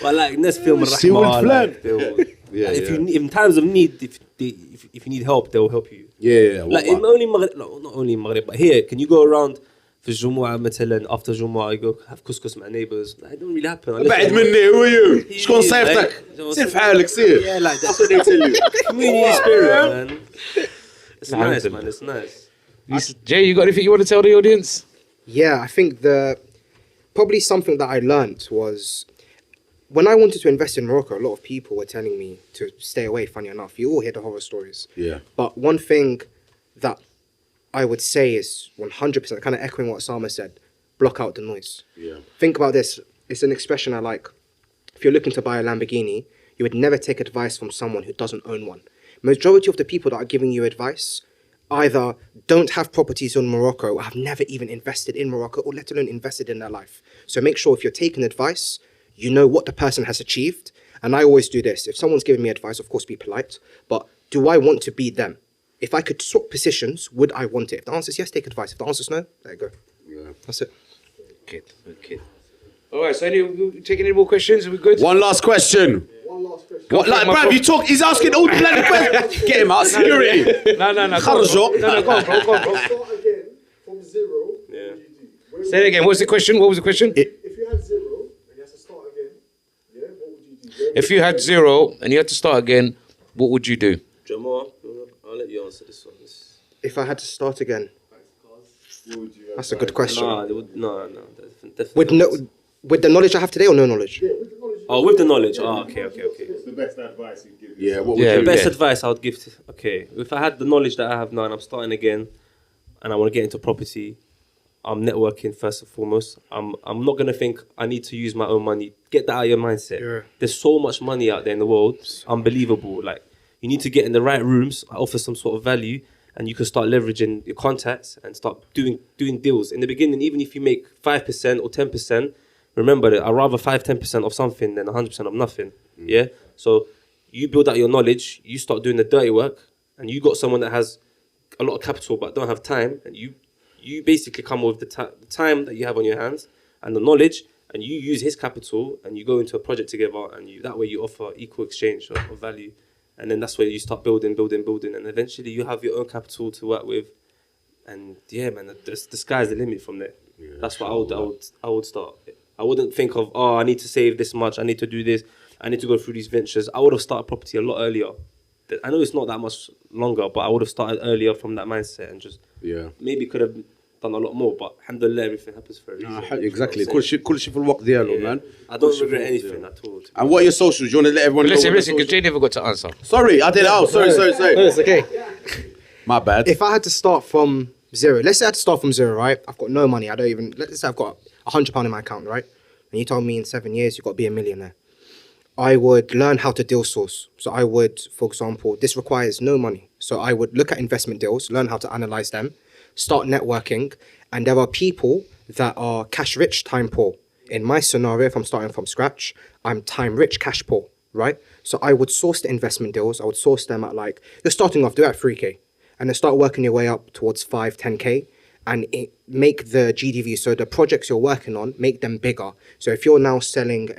But like, let's film See what rahma. flan. Yeah, If you in times of need, if you need help, they'll help you. Yeah. Like in only Maghreb, not only in Maghreb, but here, can you go around for Jumu'ah مثلا after Jumu'ah, you go have couscous with my neighbours? Like, it don't really happen. بعد مني who are you? شكون صيفتك؟ سير في حالك سير. Yeah, like That's what they tell you. community spirit, man. It's nice, man. It's nice. Jay, you got anything you want to tell the audience? Yeah, I think probably something that I learned was when I wanted to invest in Morocco, a lot of people were telling me to stay away, funny enough. You all hear the horror stories. Yeah. But one thing that I would say is 100%, kind of echoing what Osama said, block out the noise. Yeah. Think about this. It's an expression I like. If you're looking to buy a Lamborghini, you would never take advice from someone who doesn't own one. Majority of the people that are giving you advice either don't have properties in Morocco or have never even invested in Morocco or let alone invested in their life. So make sure if you're taking advice, you know what the person has achieved. And I always do this. If someone's giving me advice, of course, be polite. But do I want to be them? If I could swap positions, would I want it? If the answer is yes, take advice. If the answer is no, there you go. Yeah. That's it. Okay. All right, so taking any more questions? Are we good? One last question. One last question. What, like, bruv, you talk, he's asking all the bloody questions. Get him out, security. No. Go on, Kharjo. No, go on, bro. Start again from zero. Yeah. What would you do? Say it again. What's the question? What was the question? If you had zero and you had to start again, yeah, what would you do? If you had zero and you had to start again, what would you do? Jamal, I'll let you answer this one. If I had to start again, What would you that's a good question. No, definitely. With the knowledge I have today or no knowledge? Yeah, with the knowledge. Oh, with the knowledge. Oh, okay. What's the best advice you'd give? Yeah, what would Yeah, you The do? best advice I would give if I had the knowledge that I have now and I'm starting again and I want to get into property, I'm networking first and foremost. I'm not going to think I need to use my own money. Get that out of your mindset. Yeah. There's so much money out there in the world. Unbelievable. Like, you need to get in the right rooms, offer some sort of value, and you can start leveraging your contacts and start doing deals. In the beginning, even if you make 5% or 10%, remember that I'd rather 5-10% of something than 100% of nothing. Yeah? So you build out your knowledge, you start doing the dirty work, and you got someone that has a lot of capital but don't have time, and you basically come with the time that you have on your hands and the knowledge, and you use his capital, and you go into a project together, and that way you offer equal exchange of value. And then that's where you start building, and eventually you have your own capital to work with. And yeah, man, the sky's the limit from there. That's what I would start. I wouldn't think of, I need to save this much, I need to do this, I need to go through these ventures. I would have started property a lot earlier. I know it's not that much longer, but I would have started earlier from that mindset and just maybe could have done a lot more. But alhamdulillah, everything happens for a reason. Exactly. كل شيء في الوقت ديالو, man. I don't regret anything at all. And what are your socials? You want to let everyone know? Listen, because Jay never got to answer. Sorry, I did. Oh, sorry. No, it's okay. My bad. If I had to start from zero, let's say I had to start from zero, right? I've got no money. Let's say I've got £100 in my account, right? And you told me in 7 years you've got to be a millionaire. I would learn how to deal source. So I would, for example, this requires no money. So I would look at investment deals, learn how to analyze them, start networking. And there are people that are cash rich, time poor. In my scenario, if I'm starting from scratch, I'm time rich, cash poor, right? So I would source the investment deals. I would source them at you're starting off, do it at 3K. And then start working your way up towards 5, 10K. And make the GDV, so the projects you're working on, make them bigger. So if you're now selling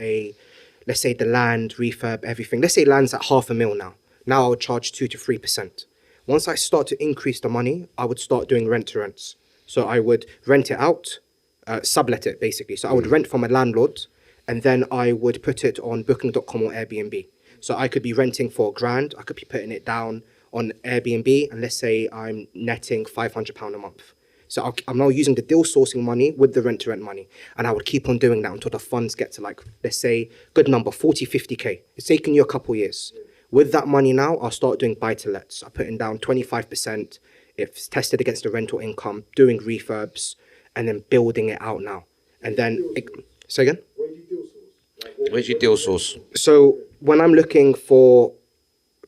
let's say the land, refurb, everything. Let's say land's at $500,000 now. Now I would charge 2 to 3%. Once I start to increase the money, I would start doing rent to rents. So I would rent it out, sublet it basically. So I would rent from a landlord, and then I would put it on booking.com or Airbnb. So I could be renting for £1,000. I could be putting it down on Airbnb, and let's say I'm netting £500 a month. So I'm now using the deal sourcing money with the rent to rent money. And I would keep on doing that until the funds get to let's say, good number, 40, 50K. It's taken you a couple years. With that money now, I'll start doing buy to lets. I'm putting down 25% It's tested against the rental income, doing refurbs, and then building it out now. And then, say again? Where do you deal source? Where's your deal source? So when I'm looking for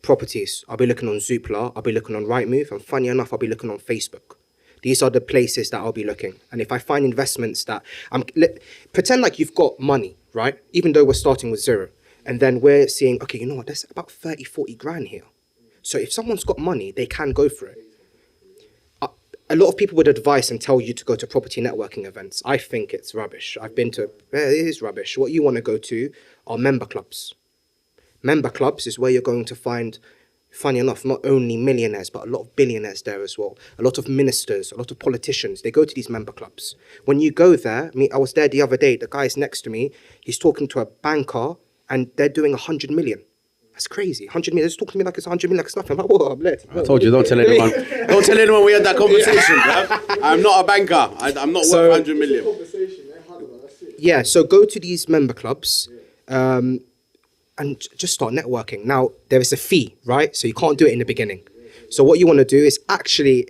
properties, I'll be looking on Zoopla, I'll be looking on Rightmove, and funny enough, I'll be looking on Facebook. These are the places that I'll be looking. And if I find investments that pretend like you've got money, right? Even though we're starting with zero. And then we're seeing, okay, you know what, there's about 30, 40 grand here. So if someone's got money, they can go for it. A lot of people would advise and tell you to go to property networking events. I think it's rubbish. I've been to, it is rubbish. What you want to go to are member clubs. Member clubs is where you're going to find, funny enough, not only millionaires, but a lot of billionaires there as well. A lot of ministers, a lot of politicians, they go to these member clubs. When you go there, I was there the other day, the guy's next to me, he's talking to a banker and they're doing 100 million. That's crazy. 100 million. Just talking to me like it's 100 million, like it's nothing. I'm like, whoa, I'm lit. I told you, don't tell anyone. Don't tell anyone we had that conversation, bro. I'm not a banker. I'm not worth 100 million. Conversation, that's it. Yeah, so go to these member clubs and just start networking. Now, there is a fee, right? So you can't do it in the beginning. So what you want to do is actually,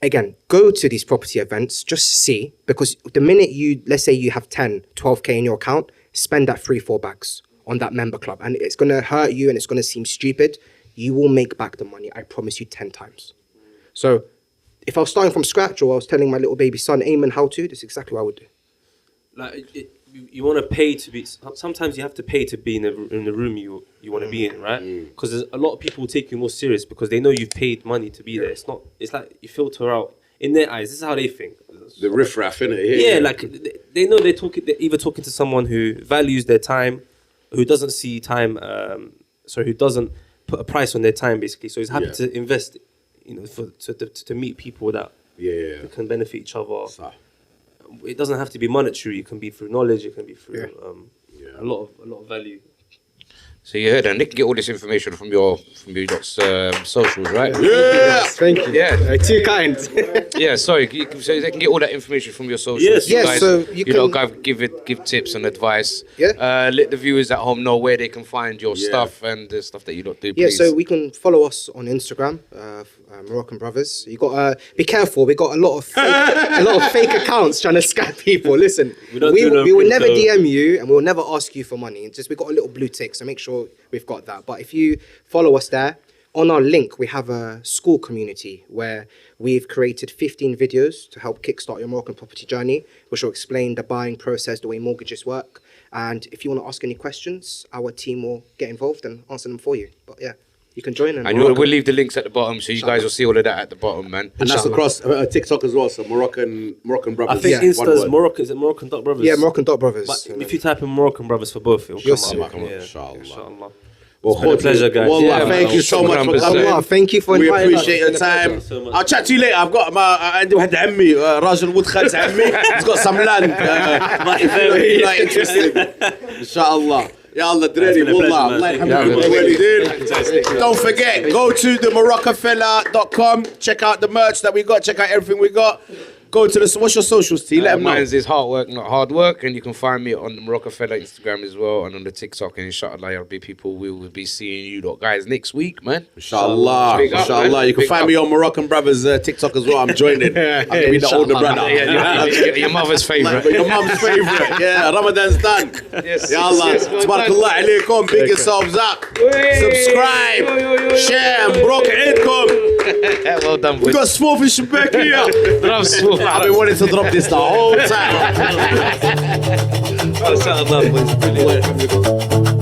again, go to these property events, just see, because the minute let's say you have 10, 12K in your account, spend that 3-4 bags on that member club. And it's going to hurt you and it's going to seem stupid. You will make back the money, I promise you, 10 times. So if I was starting from scratch or I was telling my little baby son, Eamon, how to, that's exactly what I would do. Like, you want to pay to be, sometimes you have to pay to be in the room you want to be in, right? Because there's a lot of people who take you more serious because they know you've paid money to be there. It's like you filter out, in their eyes, this is how they think. The riffraff, innit? Yeah, like they know they're either talking to someone who values their time, who doesn't see time, who doesn't put a price on their time, basically. So he's happy to invest, to meet people that can benefit each other. It doesn't have to be monetary. It can be through knowledge. It can be through a lot of value. So you heard that. Nick can get all this information from your socials, right? Yeah. Thank you. Yeah. Too kind. Yeah, sorry. So they can get all that information from your socials. Yes. You Yeah, guys, so you can- guys give tips and advice. Yeah. Let the viewers at home know where they can find your stuff and the stuff that you don't do. Yeah, Please. so we can follow us on Instagram, Moroccan Brothers. You got be careful. We got a lot of fake accounts trying to scam people. Listen, we will never DM you and we'll never ask you for money. It's just we got a little blue tick, so make sure we've got that. But if you follow us there, on our link we have a school community where we've created 15 videos to help kickstart your Moroccan property journey, which will explain the buying process, the way mortgages work. And if you want to ask any questions, our team will get involved and answer them for you. But yeah, you can join. And we'll leave the links at the bottom, so you guys will see all of that at the bottom, man. And that's across TikTok as well. So Moroccan Brothers. I think Insta's Moroccan. Is it Moroccan.brothers? Yeah, Moroccan.brothers. But if you type in Moroccan Brothers for both, it'll come up. Inshallah. Well, it's been a pleasure, guys. Wallah, thank you so much for coming. Allah, thank you for We inviting us. appreciate your time. so much. I'll chat to you later. I've got عندي واحد عمي راجل ولد خالد عمي. He's got some land. Like interesting. Inshallah. Ya Allah, دراري والله الله يرحمكم الوالدين. Don't forget, go to the Marocafella.com. Check out the merch that we got. Check out everything we got. Go to what's your socials, T? Let them know. Mine's is hard work, not hard work, and you can find me on the Marocafella Instagram as well, and on the TikTok. And inshallah, people will be seeing you guys next week, man. Inshallah, Big up, inshallah. man. You can Big find up. me on Moroccan Brothers TikTok as well. I'm joining. I'm gonna be the older brother. Your mother's favourite. Your mom's favorite. Yeah, Ramadan's done. Yes. Ya Allah, tabarakallah alaykum. Big yourselves up. Subscribe, share, Morocco Eidkum. Well done, We boys. got small fish back here. I've been wanting to drop this the whole time. Inshallah, boys. Brilliant.